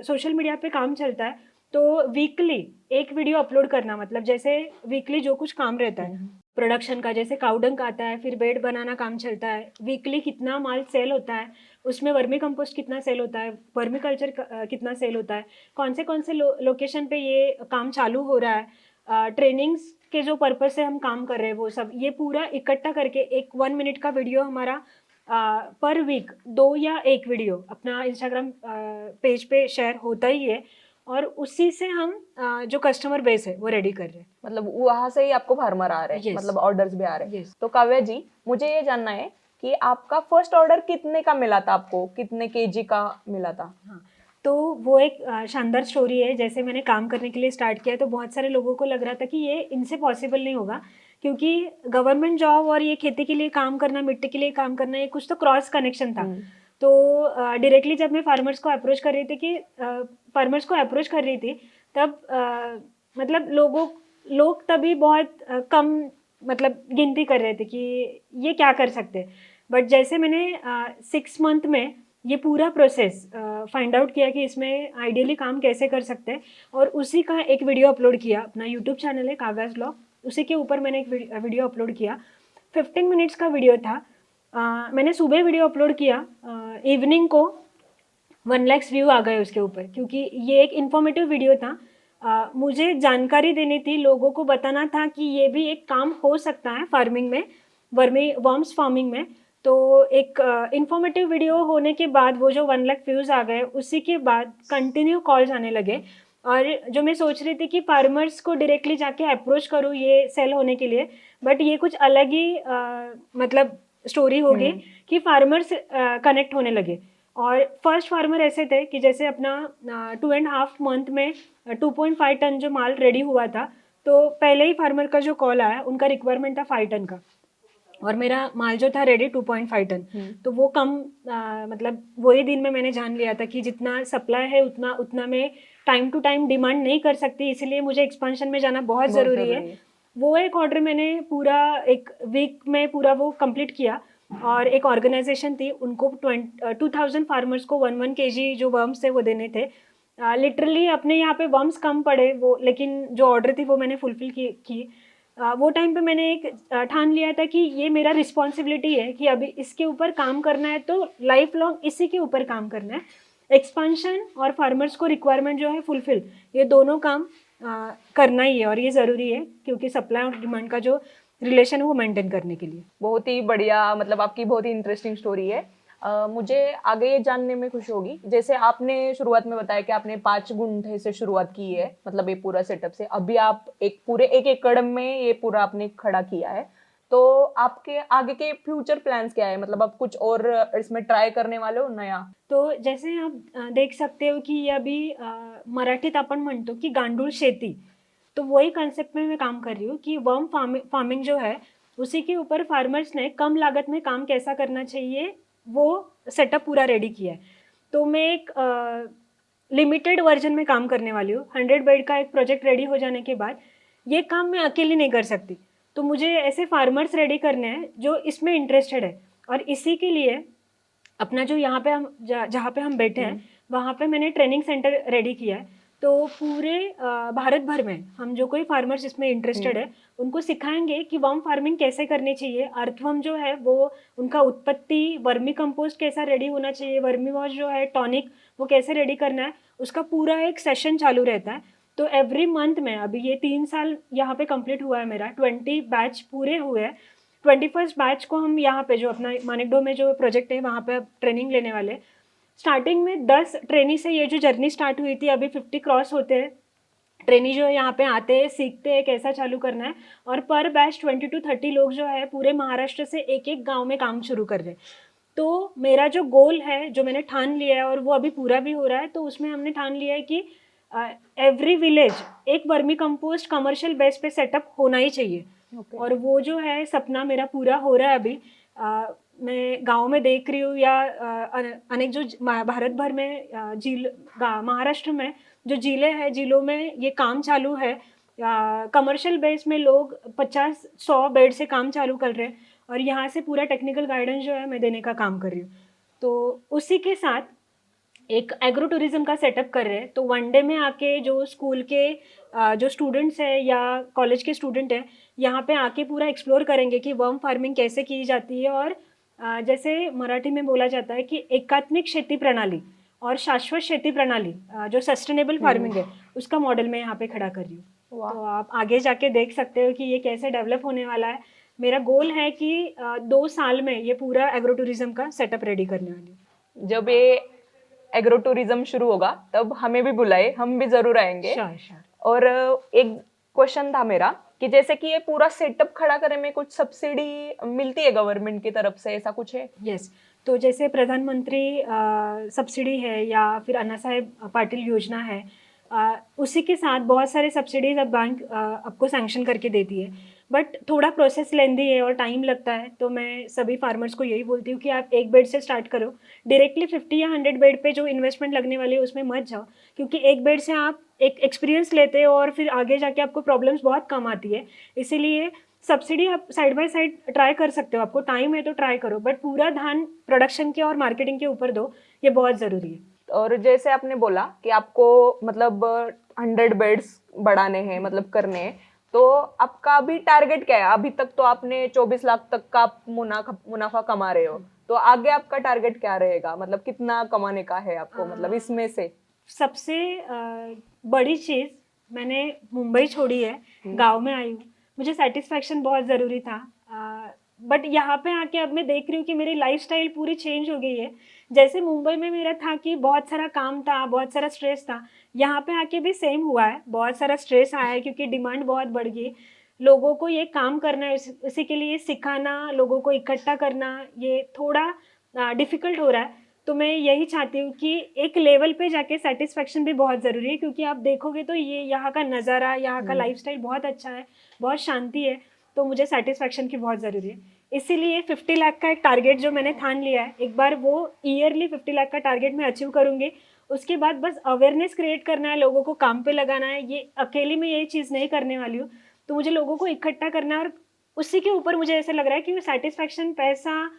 सोशल मीडिया पे काम चलता है तो वीकली एक वीडियो अपलोड करना, मतलब जैसे वीकली जो कुछ काम रहता है प्रोडक्शन का, जैसे काउडंग आता है, फिर बेड बनाना काम चलता है, वीकली कितना माल सेल होता है, उसमें वर्मी कंपोस्ट कितना सेल होता है, वर्मी कल्चर कितना सेल होता है, कौन से लोकेशन पे ये काम चालू हो रहा है, ट्रेनिंग्स के जो पर्पज से हम काम कर रहे हैं वो सब, ये पूरा इकट्ठा करके एक 1 मिनट का वीडियो हमारा पर वीक 2 या 1 वीडियो अपना इंस्टाग्राम पेज पे शेयर होता ही है, और उसी से हम जो कस्टमर बेस है वो रेडी कर रहे हैं। मतलब वहां से ही आपको फार्मर आ रहे हैं, मतलब ऑर्डर्स भी आ रहे हैं। तो काव्या जी, मुझे ये जानना है कि आपका फर्स्ट ऑर्डर कितने का मिला था, आपको कितने केजी का मिला था? हाँ, तो वो एक शानदार स्टोरी है। जैसे मैंने काम करने के लिए स्टार्ट किया तो बहुत सारे लोगों को लग रहा था कि ये इनसे पॉसिबल नहीं होगा, क्योंकि गवर्नमेंट जॉब और ये खेती के लिए काम करना, मिट्टी के लिए काम करना, ये कुछ तो क्रॉस कनेक्शन था। तो डायरेक्टली जब मैं फार्मर्स को अप्रोच कर रही थी तब मतलब लोग तभी बहुत कम मतलब गिनती कर रहे थे कि ये क्या कर सकते हैं। बट जैसे मैंने 6 मंथ में ये पूरा प्रोसेस फाइंड आउट किया कि इसमें आइडियली काम कैसे कर सकते हैं, और उसी का एक वीडियो अपलोड किया। अपना यूट्यूब चैनल है काव्याज व्लॉग, उसी के ऊपर मैंने एक वीडियो अपलोड किया। 15 मिनट्स का वीडियो था। मैंने सुबह वीडियो अपलोड किया, इवनिंग को 1 लाख व्यू आ गए उसके ऊपर, क्योंकि ये एक इन्फॉर्मेटिव वीडियो था। मुझे जानकारी देनी थी, लोगों को बताना था कि ये भी एक काम हो सकता है फार्मिंग में, वर्म्स फार्मिंग में। तो एक इन्फॉर्मेटिव वीडियो होने के बाद वो जो 1 लाख व्यूज़ आ गए, उसी के बाद कंटिन्यू कॉल्स आने लगे। और जो मैं सोच रही थी कि फार्मर्स को डायरेक्टली जाके अप्रोच करूँ ये सेल होने के लिए, बट ये कुछ अलग ही मतलब स्टोरी होगी कि फार्मर्स कनेक्ट होने लगे। और फर्स्ट फार्मर ऐसे थे कि जैसे अपना 2.5 मंथ में 2.5 टन जो माल रेडी हुआ था, तो पहले ही फार्मर का जो कॉल आया, उनका रिक्वायरमेंट था 5 टन का, और मेरा माल जो था रेडी 2.5 टन। तो वो कम मतलब वही दिन में मैंने जान लिया था कि जितना सप्लाई है उतना में टाइम टू टाइम डिमांड नहीं कर सकती, इसलिए मुझे एक्सपेंशन में जाना बहुत ज़रूरी है। वो एक ऑर्डर मैंने पूरा एक वीक में पूरा वो कंप्लीट किया। और एक ऑर्गेनाइजेशन थी, उनको 2000 फार्मर्स को 1 kg जो वर्म्स थे वो देने थे। लिटरली अपने यहाँ पे वर्म्स कम पड़े वो, लेकिन जो ऑर्डर थी वो मैंने फुलफिल की। वो टाइम पे मैंने एक ठान लिया था कि ये मेरा रिस्पॉन्सिबिलिटी है कि अभी इसके ऊपर काम करना है, तो लाइफ लॉन्ग इसी के ऊपर काम करना है। एक्सपांशन और फार्मर्स को रिक्वायरमेंट जो है फुलफिल, ये दोनों काम करना ही है, और ये ज़रूरी है क्योंकि सप्लाई और डिमांड का जो रिलेशन है वो मेंटेन करने के लिए। बहुत ही बढ़िया, मतलब आपकी बहुत ही इंटरेस्टिंग स्टोरी है। मुझे आगे ये जानने में खुशी होगी, जैसे आपने शुरुआत में बताया कि आपने 5 गुंठे से शुरुआत की है, मतलब ये पूरा सेटअप से अभी आप एक पूरे 1 एकड़ में ये पूरा आपने खड़ा किया है। तो आपके आगे के फ्यूचर प्लान्स क्या है, मतलब आप कुछ और इसमें ट्राई करने वाले हो नया? तो जैसे आप देख सकते हो कि ये अभी मराठीत आपण म्हणतो की गांडूळ शेती, तो वही कंसेप्ट में मैं काम कर रही हूँ कि वर्म फार्मिंग जो है उसी के ऊपर फार्मर्स ने कम लागत में काम कैसा करना चाहिए वो सेटअप पूरा रेडी किया है। तो मैं एक लिमिटेड वर्जन में काम करने वाली हूँ। 100 बेड का एक प्रोजेक्ट रेडी हो जाने के बाद ये काम मैं अकेली नहीं कर सकती, तो मुझे ऐसे फार्मर्स रेडी करने हैं जो इसमें इंटरेस्टेड है। और इसी के लिए अपना जो यहाँ पे हम जहाँ पे हम बैठे हैं वहाँ पे मैंने ट्रेनिंग सेंटर रेडी किया है। तो पूरे भारत भर में हम जो कोई फार्मर्स इसमें इंटरेस्टेड है उनको सिखाएंगे कि वर्म फार्मिंग कैसे करनी चाहिए, अर्थवर्म जो है वो उनका उत्पत्ति, वर्मी कंपोस्ट कैसा रेडी होना चाहिए, वर्मी वॉश जो है टॉनिक वो कैसे रेडी करना है, उसका पूरा एक सेशन चालू रहता है। तो एवरी मंथ में अभी ये 3 साल यहाँ पे कंप्लीट हुआ है मेरा, 20 बैच पूरे हुए हैं। 21st बैच को हम यहाँ पे जो अपना मानिकडो में जो प्रोजेक्ट है वहाँ पे अब ट्रेनिंग लेने वाले। स्टार्टिंग में 10 ट्रेनी से ये जो जर्नी स्टार्ट हुई थी, अभी 50 क्रॉस होते हैं ट्रेनी जो यहाँ पे आते हैं, सीखते हैं कैसा चालू करना है। और पर बैच 20 to 30 लोग जो है पूरे महाराष्ट्र से एक एक गांव में काम शुरू कर रहे हैं। तो मेरा जो गोल है जो मैंने ठान लिया है और वो अभी पूरा भी हो रहा है, तो उसमें हमने ठान लिया है कि एवरी विलेज एक वर्मी कंपोस्ट कमर्शियल बेस पे सेटअप होना ही चाहिए। और वो जो है सपना मेरा पूरा हो रहा है अभी। मैं गांव में देख रही हूँ या अनेक जो भारत भर में महाराष्ट्र में जो जिले हैं, जिलों में ये काम चालू है। कमर्शियल बेस में लोग 50-100 बेड से काम चालू कर रहे हैं, और यहाँ से पूरा टेक्निकल गाइडेंस जो है मैं देने का काम कर रही हूँ। तो उसी के साथ एक एग्रो टूरिज्म का सेटअप कर रहे हैं। तो वनडे में आके जो स्कूल के जो स्टूडेंट्स हैं या कॉलेज के स्टूडेंट हैं यहाँ पे आके पूरा एक्सप्लोर करेंगे कि वर्म फार्मिंग कैसे की जाती है। और जैसे मराठी में बोला जाता है कि एकात्मिक खेती प्रणाली और शाश्वत खेती प्रणाली, जो सस्टेनेबल फार्मिंग है उसका मॉडल मैं यहाँ पे खड़ा कर रही हूँ। तो आप आगे जाके देख सकते हो कि ये कैसे डेवलप होने वाला है। मेरा गोल है कि 2 साल में ये पूरा एग्रो टूरिज्म का सेटअप रेडी करने वाली हूँ। जब ये एग्रो टूरिज्म शुरू होगा तब हमें भी बुलाए, हम भी जरूर आएंगे। श्योर। और एक क्वेश्चन था मेरा कि जैसे कि ये पूरा सेटअप खड़ा करने में कुछ सब्सिडी मिलती है गवर्नमेंट की तरफ से, ऐसा कुछ है? यस। तो जैसे प्रधानमंत्री सब्सिडी है या फिर अन्ना साहेब पाटिल योजना है, उसी के साथ बहुत सारे सब्सिडीज अब बैंक आपको सैंक्शन करके देती है। बट थोड़ा प्रोसेस लेंदी है और टाइम लगता है। तो मैं सभी फार्मर्स को यही बोलती हूँ कि आप 1 बेड से स्टार्ट करो, डायरेक्टली 50 या 100 बेड पे जो इन्वेस्टमेंट लगने वाली है उसमें मत जाओ, क्योंकि 1 बेड से आप एक एक्सपीरियंस लेते हो और फिर आगे जाके आपको प्रॉब्लम्स बहुत कम आती है। इसीलिए सब्सिडी आप साइड बाय साइड ट्राई कर सकते हो, आपको टाइम है तो ट्राई करो, बट पूरा ध्यान प्रोडक्शन के और मार्केटिंग के ऊपर दो, ये बहुत ज़रूरी है। और जैसे आपने बोला कि आपको मतलब 100 बेड्स बढ़ाने हैं, मतलब करने हैं, तो आपका अभी टारगेट क्या है? अभी तक तो आपने 24 लाख तक का मुनाफा कमा रहे हो, तो आगे आपका टारगेट क्या रहेगा? मतलब कितना कमाने का है आपको, मतलब इसमें से? सबसे बड़ी चीज़, मैंने मुंबई छोड़ी है, गांव में आई हूँ, मुझे सेटिस्फैक्शन बहुत ज़रूरी था। बट यहाँ पे आके अब मैं देख रही हूँ कि मेरी लाइफस्टाइल पूरी चेंज हो गई है। जैसे मुंबई में मेरा था कि बहुत सारा काम था, बहुत सारा स्ट्रेस था, यहाँ पे आके भी सेम हुआ है, बहुत सारा स्ट्रेस आया है क्योंकि डिमांड बहुत बढ़ गई। लोगों को ये काम करना है, उसी के लिए सिखाना, लोगों को इकट्ठा करना, ये थोड़ा डिफिकल्ट हो रहा है। तो मैं यही चाहती हूँ कि एक लेवल पे जाके सेटिस्फेक्शन भी बहुत ज़रूरी है, क्योंकि आप देखोगे तो ये यहाँ का नज़ारा, यहाँ का लाइफस्टाइल बहुत अच्छा है, बहुत शांति है। तो मुझे सेटिस्फेक्शन की बहुत ज़रूरी है। इसीलिए 50 लाख का एक टारगेट जो मैंने ठान लिया है, एक बार वो ईयरली 50 लाख का टारगेट मैं अचीव करूँगी। उसके बाद बस अवेयरनेस क्रिएट करना है, लोगों को काम पे लगाना है। ये अकेली में ये चीज़ नहीं करने वाली हूँ, तो मुझे लोगों को इकट्ठा करना है। और उसी के ऊपर मुझे ऐसा लग रहा है कि सेटिस्फेक्शन, पैसा,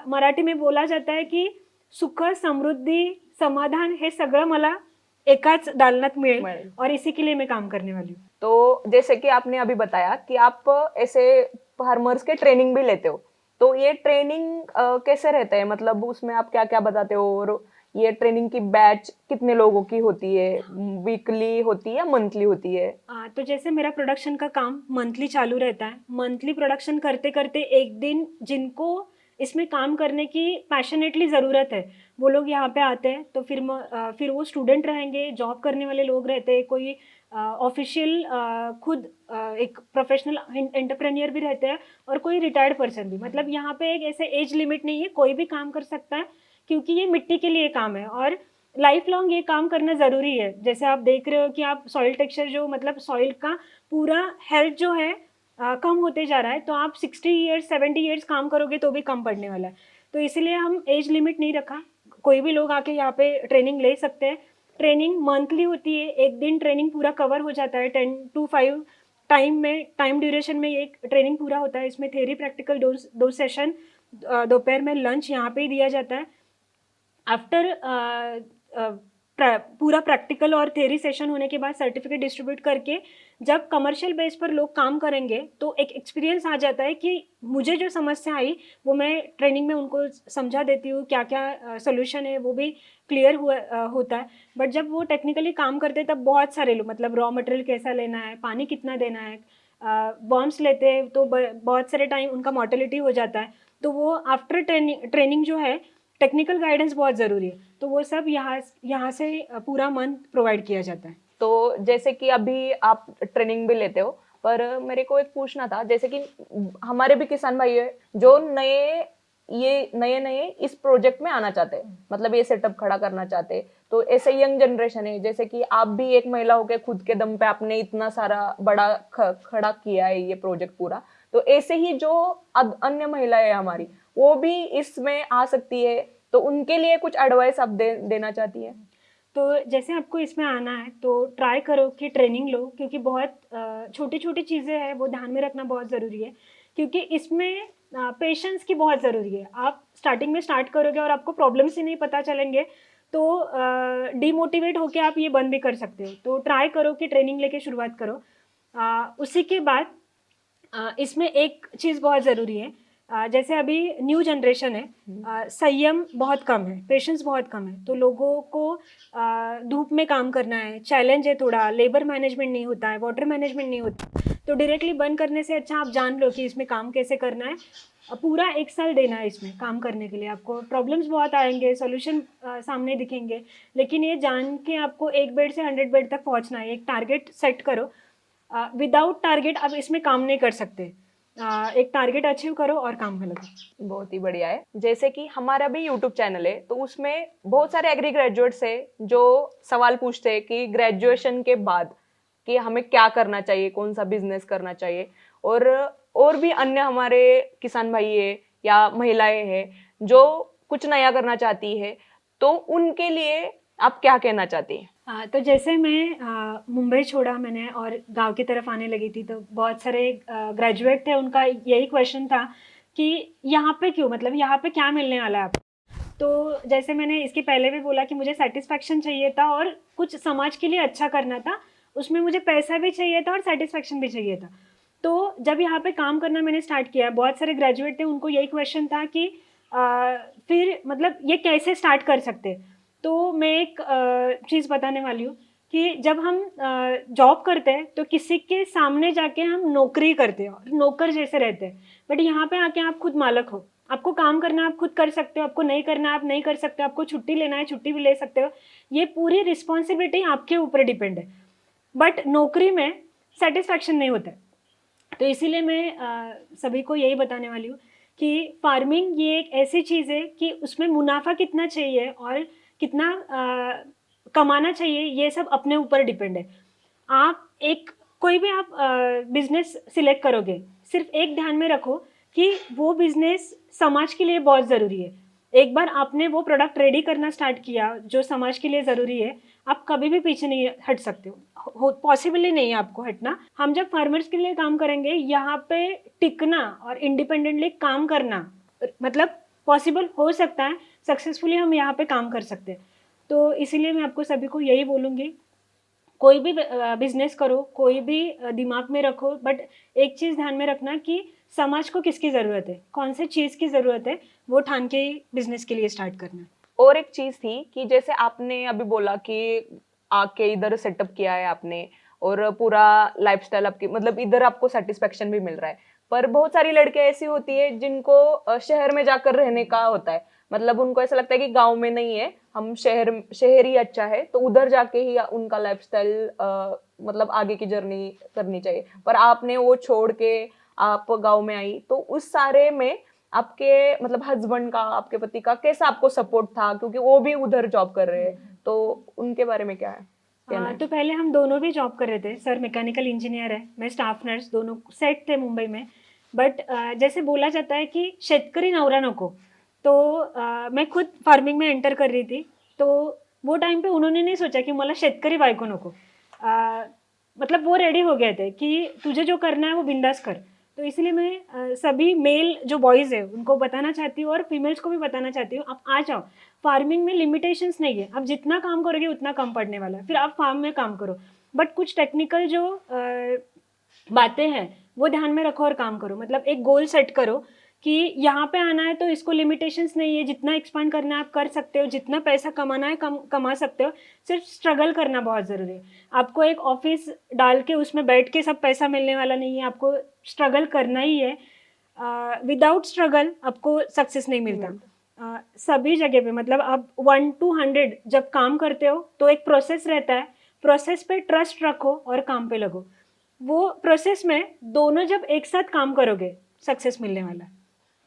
मराठी में बोला जाता है की सुख, समृद्धी, समाधान, हे सगळं मला एकाच दालनात मिळेल, और इसी के लिए मैं काम करने वाली हूँ। तो जैसे कि आपने अभी बताया कि आप ऐसे फार्मर्स के ट्रेनिंग भी लेते हो, तो ये ट्रेनिंग कैसे रहता है? मतलब उसमें आप क्या क्या बताते हो, और ये ट्रेनिंग की बैच कितने लोगों की होती है? वीकली होती है या मंथली होती है? तो जैसे मेरा प्रोडक्शन का काम मंथली चालू रहता है। मंथली प्रोडक्शन करते करते एक दिन जिनको इसमें काम करने की पैशनेटली ज़रूरत है, वो लोग यहाँ पे आते हैं। तो फिर वो स्टूडेंट रहेंगे, जॉब करने वाले लोग रहते हैं, कोई ऑफिशियल खुद एक प्रोफेशनल एंटरप्रेन्योर भी रहते हैं, और कोई रिटायर्ड पर्सन भी। मतलब यहाँ पे एक ऐसे एज लिमिट नहीं है, कोई भी काम कर सकता है, क्योंकि ये मिट्टी के लिए काम है और लाइफ लॉन्ग ये काम करना ज़रूरी है। जैसे आप देख रहे हो कि आप सॉइल टेक्सचर, जो मतलब सॉइल का पूरा हेल्थ जो है कम होते जा रहा है, तो आप 60 ईयर्स 70 ईयर्स काम करोगे तो भी कम पड़ने वाला है। तो इसीलिए हम एज लिमिट नहीं रखा, कोई भी लोग आके यहाँ पे ट्रेनिंग ले सकते हैं। ट्रेनिंग मंथली होती है, एक दिन ट्रेनिंग पूरा कवर हो जाता है। 10 to 5 टाइम ड्यूरेशन में ये ट्रेनिंग पूरा होता है। इसमें थेरी प्रैक्टिकल दो सेशन, दोपहर में लंच यहाँ पे ही दिया जाता है। आफ्टर पूरा प्रैक्टिकल और थेरी सेशन होने के बाद सर्टिफिकेट डिस्ट्रीब्यूट करके जब कमर्शियल बेस पर लोग काम करेंगे, तो एक एक्सपीरियंस आ जाता है कि मुझे जो समस्या आई वो मैं ट्रेनिंग में उनको समझा देती हूँ, क्या क्या सोल्यूशन है वो भी क्लियर होता है। बट जब वो टेक्निकली काम करते हैं तब बहुत सारे लोग, मतलब रॉ मटेरियल कैसा लेना है, पानी कितना देना है, बॉम्ब्स लेते हैं तो बहुत सारे टाइम उनका मोर्टेलिटी हो जाता है। तो वो आफ्टर ट्रेनिंग जो है, टेक्निकल गाइडेंस बहुत ज़रूरी है, तो वो सब यहाँ से पूरा मंथ प्रोवाइड किया जाता है। तो जैसे कि अभी आप ट्रेनिंग भी लेते हो, पर मेरे को एक पूछना था, जैसे कि हमारे भी किसान भाई है जो नए इस प्रोजेक्ट में आना चाहते हैं, मतलब ये सेटअप खड़ा करना चाहते हैं। तो ऐसे यंग जनरेशन है, जैसे कि आप भी एक महिला होके खुद के दम पे आपने इतना सारा बड़ा खड़ा किया है ये प्रोजेक्ट पूरा, तो ऐसे ही जो अन्य महिलाएं हमारी, वो भी इसमें आ सकती है, तो उनके लिए कुछ एडवाइस आप देना चाहती है? तो जैसे आपको इसमें आना है तो ट्राई करो कि ट्रेनिंग लो, क्योंकि बहुत छोटी छोटी चीज़ें हैं, वो ध्यान में रखना बहुत ज़रूरी है, क्योंकि इसमें पेशेंस की बहुत ज़रूरी है। आप स्टार्टिंग में स्टार्ट करोगे और आपको प्रॉब्लम्स ही नहीं पता चलेंगे, तो डीमोटिवेट होके आप ये बंद भी कर सकते हो। तो ट्राई करो कि ट्रेनिंग लेके शुरुआत करो। उसी के बाद इसमें एक चीज़ बहुत ज़रूरी है, जैसे अभी न्यू जनरेशन है, संयम बहुत कम है, पेशेंस बहुत कम है, तो लोगों को धूप में काम करना है, चैलेंज है थोड़ा, लेबर मैनेजमेंट नहीं होता है, वाटर मैनेजमेंट नहीं होता। तो डायरेक्टली बंद करने से अच्छा आप जान लो कि इसमें काम कैसे करना है। पूरा 1 साल देना है इसमें काम करने के लिए। आपको प्रॉब्लम्स बहुत आएंगे, सॉल्यूशन सामने दिखेंगे, लेकिन ये जान के आपको 1 बेड से 100 बेड तक पहुंचना है। एक टारगेट सेट करो, विदाउट टारगेट आप इसमें काम नहीं कर सकते। एक टारगेट अचीव करो और काम में लगो। बहुत ही बढ़िया है। जैसे कि हमारा भी यूट्यूब चैनल है, तो उसमें बहुत सारे एग्री ग्रेजुएट्स है जो सवाल पूछते हैं कि ग्रेजुएशन के बाद कि हमें क्या करना चाहिए, कौन सा बिजनेस करना चाहिए, और भी अन्य हमारे किसान भाई है या महिलाएं हैं जो कुछ नया करना चाहती है, तो उनके लिए आप क्या कहना चाहती हैं? तो जैसे मैं मुंबई छोड़ा मैंने और गांव की तरफ आने लगी थी, तो बहुत सारे ग्रेजुएट थे, उनका यही क्वेश्चन था कि यहाँ पे क्यों, मतलब यहाँ पे क्या मिलने वाला है आपको। तो जैसे मैंने इसके पहले भी बोला कि मुझे सेटिस्फैक्शन चाहिए था और कुछ समाज के लिए अच्छा करना था, उसमें मुझे पैसा भी चाहिए था और सेटिस्फेक्शन भी चाहिए था। तो जब यहाँ पे काम करना मैंने स्टार्ट किया, बहुत सारे ग्रेजुएट थे, उनको यही क्वेश्चन था कि फिर मतलब ये कैसे स्टार्ट कर सकते। तो मैं एक चीज़ बताने वाली हूँ कि जब हम जॉब करते हैं तो किसी के सामने जाके हम नौकरी करते हैं और नौकर जैसे रहते हैं, बट यहाँ पे आके आप खुद मालक हो, आपको काम करना आप खुद कर सकते हो, आपको नहीं करना आप नहीं कर सकते, आपको छुट्टी लेना है छुट्टी भी ले सकते हो, ये पूरी रिस्पॉन्सिबिलिटी आपके ऊपर डिपेंड है। बट नौकरी में सेटिस्फैक्शन नहीं होता है। तो इसीलिए मैं सभी को यही बताने वाली हूँ कि फार्मिंग ये एक ऐसी चीज़ है कि उसमें मुनाफा कितना चाहिए और कितना कमाना चाहिए, ये सब अपने ऊपर डिपेंड है। आप एक कोई भी आप बिजनेस सिलेक्ट करोगे, सिर्फ एक ध्यान में रखो कि वो बिजनेस समाज के लिए बहुत ज़रूरी है। एक बार आपने वो प्रोडक्ट रेडी करना स्टार्ट किया जो समाज के लिए ज़रूरी है, आप कभी भी पीछे नहीं हट सकते हो, पॉसिबल ही नहीं है आपको हटना। हम जब फार्मर्स के लिए काम करेंगे, यहाँ पे टिकना और इंडिपेंडेंटली काम करना मतलब पॉसिबल हो सकता है, सक्सेसफुली हम यहाँ पे काम कर सकते हैं। तो इसीलिए मैं आपको सभी को यही बोलूँगी, कोई भी बिजनेस करो, कोई भी दिमाग में रखो, बट एक चीज़ ध्यान में रखना कि समाज को किसकी ज़रूरत है, कौन से चीज़ की ज़रूरत है, वो ठान के ही बिजनेस के लिए स्टार्ट करना। और एक चीज थी कि जैसे आपने अभी बोला कि आके इधर सेटअप किया है आपने और पूरा लाइफस्टाइल आपकी मतलब इधर आपको सेटिस्फेक्शन भी मिल रहा है, पर बहुत सारी लड़कियां ऐसी होती है जिनको शहर में जाकर रहने का होता है, मतलब उनको ऐसा लगता है कि गांव में नहीं है, हम शहर ही अच्छा है, तो उधर जाके ही उनका लाइफस्टाइल मतलब आगे की जर्नी करनी चाहिए। पर आपने वो छोड़ के आप गांव में आई, तो उस सारे में आपके मतलब हस्बैंड का, आपके पति का कैसा आपको सपोर्ट था, क्योंकि वो भी उधर जॉब कर रहे हैं, तो उनके बारे में क्या है कहना है? तो पहले हम दोनों भी जॉब कर रहे थे। सर मैकेनिकल इंजीनियर है, मैं स्टाफ नर्स, दोनों सेट थे मुंबई में। बट जैसे बोला जाता है कि शेतकरी नवरा नको, तो मैं खुद फार्मिंग में एंटर कर रही थी। तो वो टाइम पे उन्होंने नहीं सोचा कि मला शेतकरी बायको नको। मतलब वो रेडी हो गए थे कि तुझे जो करना है वो बिंदास कर। तो इसलिए मैं सभी मेल जो बॉयज़ है उनको बताना चाहती हूँ और फीमेल्स को भी बताना चाहती हूँ, आप आ जाओ। फार्मिंग में लिमिटेशंस नहीं है, आप जितना काम करोगे उतना कम पड़ने वाला है, फिर आप फार्म में काम करो। बट कुछ टेक्निकल जो बातें हैं वो ध्यान में रखो और काम करो। मतलब एक गोल सेट करो कि यहाँ पे आना है तो इसको लिमिटेशंस नहीं है, जितना एक्सपांड करना है आप कर सकते हो, जितना पैसा कमाना है कमा सकते हो, सिर्फ स्ट्रगल करना बहुत ज़रूरी है। आपको एक ऑफिस डाल के उसमें बैठ के सब पैसा मिलने वाला नहीं है, आपको स्ट्रगल करना ही है। विदाउट स्ट्रगल आपको सक्सेस नहीं मिलता। सभी जगह पे मतलब आप 1 to 100 जब काम करते हो तो एक प्रोसेस रहता है, प्रोसेस पे ट्रस्ट रखो और काम पे लगो। वो प्रोसेस में दोनों जब एक साथ काम करोगे, सक्सेस मिलने वाला है।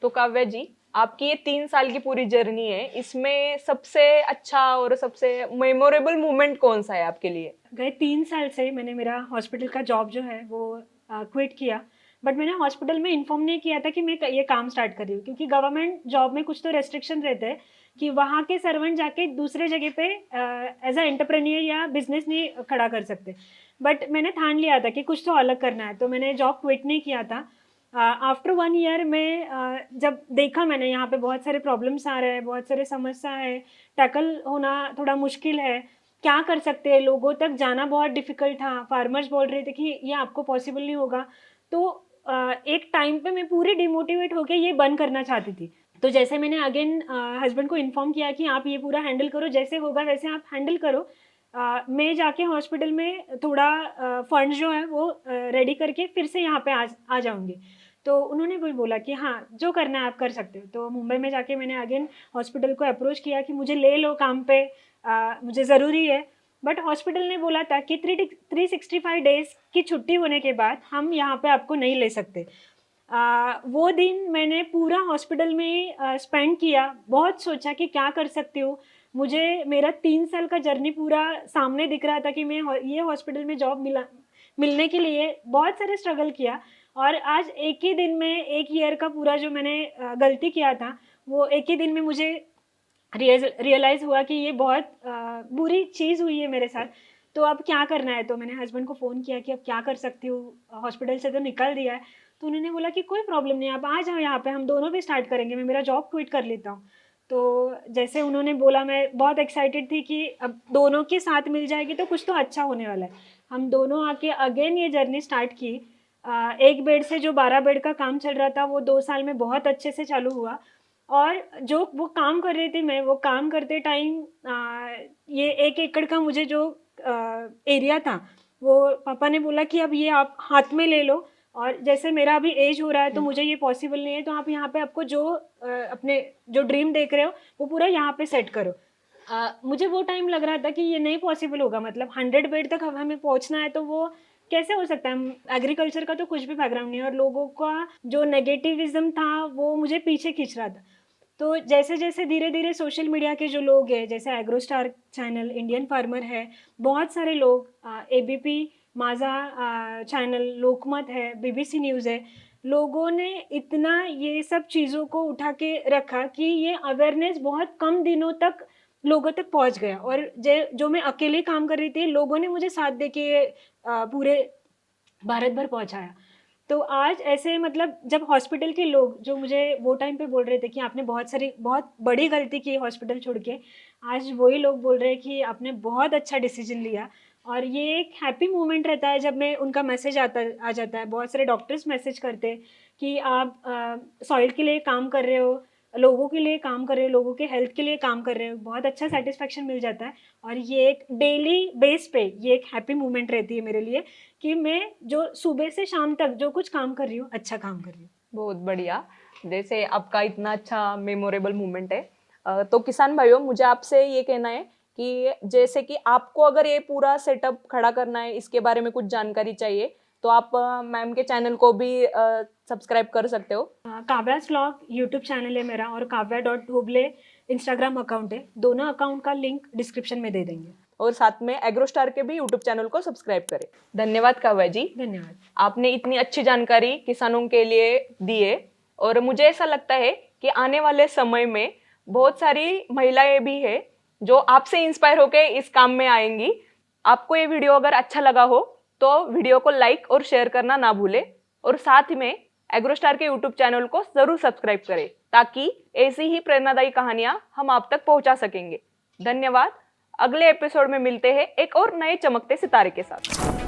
तो काव्या जी, आपकी ये 3 साल की पूरी जर्नी है, इसमें सबसे अच्छा और सबसे मेमोरेबल मोमेंट कौन सा है आपके लिए? गए 3 साल से मैंने मेरा हॉस्पिटल का जॉब जो है वो क्विट किया। बट मैंने हॉस्पिटल में इन्फॉर्म नहीं किया था कि मैं ये काम स्टार्ट कर रही हूँ, क्योंकि गवर्नमेंट जॉब में कुछ तो रेस्ट्रिक्शन रहते हैं कि वहाँ के सर्वेंट जाके दूसरे जगह पे एज अ एंटरप्रेन्योर या बिजनेस नहीं खड़ा कर सकते। बट मैंने ठान लिया था कि कुछ तो अलग करना है, तो मैंने जॉब क्विट नहीं किया था। आफ्टर 1 ईयर में जब देखा मैंने यहाँ पे बहुत सारे प्रॉब्लम्स आ रहे हैं, बहुत सारे समस्या है, टैकल होना थोड़ा मुश्किल है, क्या कर सकते हैं, लोगों तक जाना बहुत डिफिकल्ट था, फार्मर्स बोल रहे थे कि ये आपको पॉसिबल नहीं होगा। तो एक टाइम पे मैं पूरी डिमोटिवेट होकर ये बंद करना चाहती थी। तो जैसे मैंने अगेन हस्बैंड को इन्फॉर्म किया कि आप ये पूरा हैंडल करो, जैसे होगा वैसे आप हैंडल करो। मैं जाके हॉस्पिटल में थोड़ा फंड जो है वो रेडी करके फिर से यहाँ पे आ जाऊँगी। तो उन्होंने भी बोला कि हाँ जो करना है आप कर सकते हो। तो मुंबई में जाके मैंने अगेन हॉस्पिटल को अप्रोच किया कि मुझे ले लो काम पे, मुझे ज़रूरी है। बट हॉस्पिटल ने बोला था कि 365 डेज की छुट्टी होने के बाद हम यहाँ पे आपको नहीं ले सकते। वो दिन मैंने पूरा हॉस्पिटल में स्पेंड किया, बहुत सोचा कि क्या कर सकती हूँ। मुझे मेरा 3 साल का जर्नी पूरा सामने दिख रहा था कि मैं ये हॉस्पिटल में जॉब मिलने के लिए बहुत सारे स्ट्रगल किया। और आज एक ही दिन में 1 ईयर का पूरा जो मैंने गलती किया था, वो एक ही दिन में मुझे रियलाइज़ हुआ कि ये बहुत बुरी चीज़ हुई है मेरे साथ। तो अब क्या करना है? तो मैंने हस्बैंड को फ़ोन किया कि अब क्या कर सकती हूँ, हॉस्पिटल से तो निकल दिया है। तो उन्होंने बोला कि कोई प्रॉब्लम नहीं है, आप आ जाओ यहाँ पे, हम दोनों भी स्टार्ट करेंगे, मैं मेरा जॉब क्विट कर लेता हूँ। तो जैसे उन्होंने बोला, मैं बहुत एक्साइटेड थी कि अब दोनों के साथ मिल जाएगी तो कुछ तो अच्छा होने वाला है। हम दोनों आके अगेन ये जर्नी स्टार्ट की। एक बेड से जो 12 बेड का काम चल रहा था वो 2 साल में बहुत अच्छे से चालू हुआ। और जो वो काम कर रही थी मैं, वो काम करते टाइम ये 1 एकड़ का मुझे जो एरिया था, वो पापा ने बोला कि अब ये आप हाथ में ले लो, और जैसे मेरा अभी एज हो रहा है तो मुझे ये पॉसिबल नहीं है, तो आप यहाँ पे आपको जो अपने जो ड्रीम देख रहे हो वो पूरा यहाँ पे सेट करो। मुझे वो टाइम लग रहा था कि ये नहीं पॉसिबल होगा, मतलब 100 बेड तक हमें पहुँचना है तो वो कैसे हो सकता है। एग्रीकल्चर का तो कुछ भी बैकग्राउंड नहीं है, और लोगों का जो नेगेटिविज्म था वो मुझे पीछे खींच रहा था। तो जैसे जैसे धीरे धीरे सोशल मीडिया के जो लोग हैं, जैसे एग्रोस्टार चैनल, इंडियन फार्मर है, बहुत सारे लोग, एबीपी माझा चैनल, लोकमत है, बीबीसी न्यूज़ है, लोगों ने इतना ये सब चीज़ों को उठा के रखा कि ये अवेयरनेस बहुत कम दिनों तक लोगों तक पहुंच गया। और जो मैं अकेले काम कर रही थी, लोगों ने मुझे साथ दे के पूरे भारत भर पहुंचाया। तो आज ऐसे, मतलब जब हॉस्पिटल के लोग जो मुझे वो टाइम पे बोल रहे थे कि आपने बहुत बड़ी गलती की हॉस्पिटल छोड़ के, आज वही लोग बोल रहे हैं कि आपने बहुत अच्छा डिसीजन लिया। और ये एक हैप्पी मोमेंट रहता है जब मैं उनका मैसेज आ जाता है। बहुत सारे डॉक्टर्स मैसेज करते हैं कि आप सॉइल के लिए काम कर रहे हो, लोगों के लिए काम कर रहे हो, लोगों के हेल्थ के लिए काम कर रहे हो, बहुत अच्छा सेटिस्फेक्शन मिल जाता है। और ये एक डेली बेस पे ये एक हैप्पी मोमेंट रहती है मेरे लिए कि मैं जो सुबह से शाम तक जो कुछ काम कर रही हूँ, अच्छा काम कर रही हूँ। बहुत बढ़िया। जैसे आपका इतना अच्छा मेमोरेबल मोमेंट है, तो किसान भाइयों, मुझे आपसे ये कहना है कि जैसे कि आपको अगर ये पूरा सेटअप खड़ा करना है, इसके बारे में कुछ जानकारी चाहिए, तो आप मैम के चैनल को भी सब्सक्राइब कर सकते हो। काव्यास व्लॉग यूट्यूब चैनल है मेरा, और काव्या.धोबले इंस्टाग्राम अकाउंट है। दोनों अकाउंट का लिंक डिस्क्रिप्शन में दे देंगे। और साथ में एग्रोस्टार के भी यूट्यूब चैनल को सब्सक्राइब करें। धन्यवाद काव्या जी। धन्यवाद। आपने इतनी अच्छी जानकारी किसानों के लिए दी है, और मुझे ऐसा लगता है कि आने वाले समय में बहुत सारी महिलाएं भी है जो आपसे इंस्पायर होकर इस काम में आएंगी। आपको ये वीडियो अगर अच्छा लगा हो तो वीडियो को लाइक और शेयर करना ना भूले, और साथ में एग्रोस्टार के यूट्यूब चैनल को जरूर सब्सक्राइब करें, ताकि ऐसी ही प्रेरणादायी कहानियां हम आप तक पहुंचा सकेंगे। धन्यवाद। अगले एपिसोड में मिलते हैं एक और नए चमकते सितारे के साथ।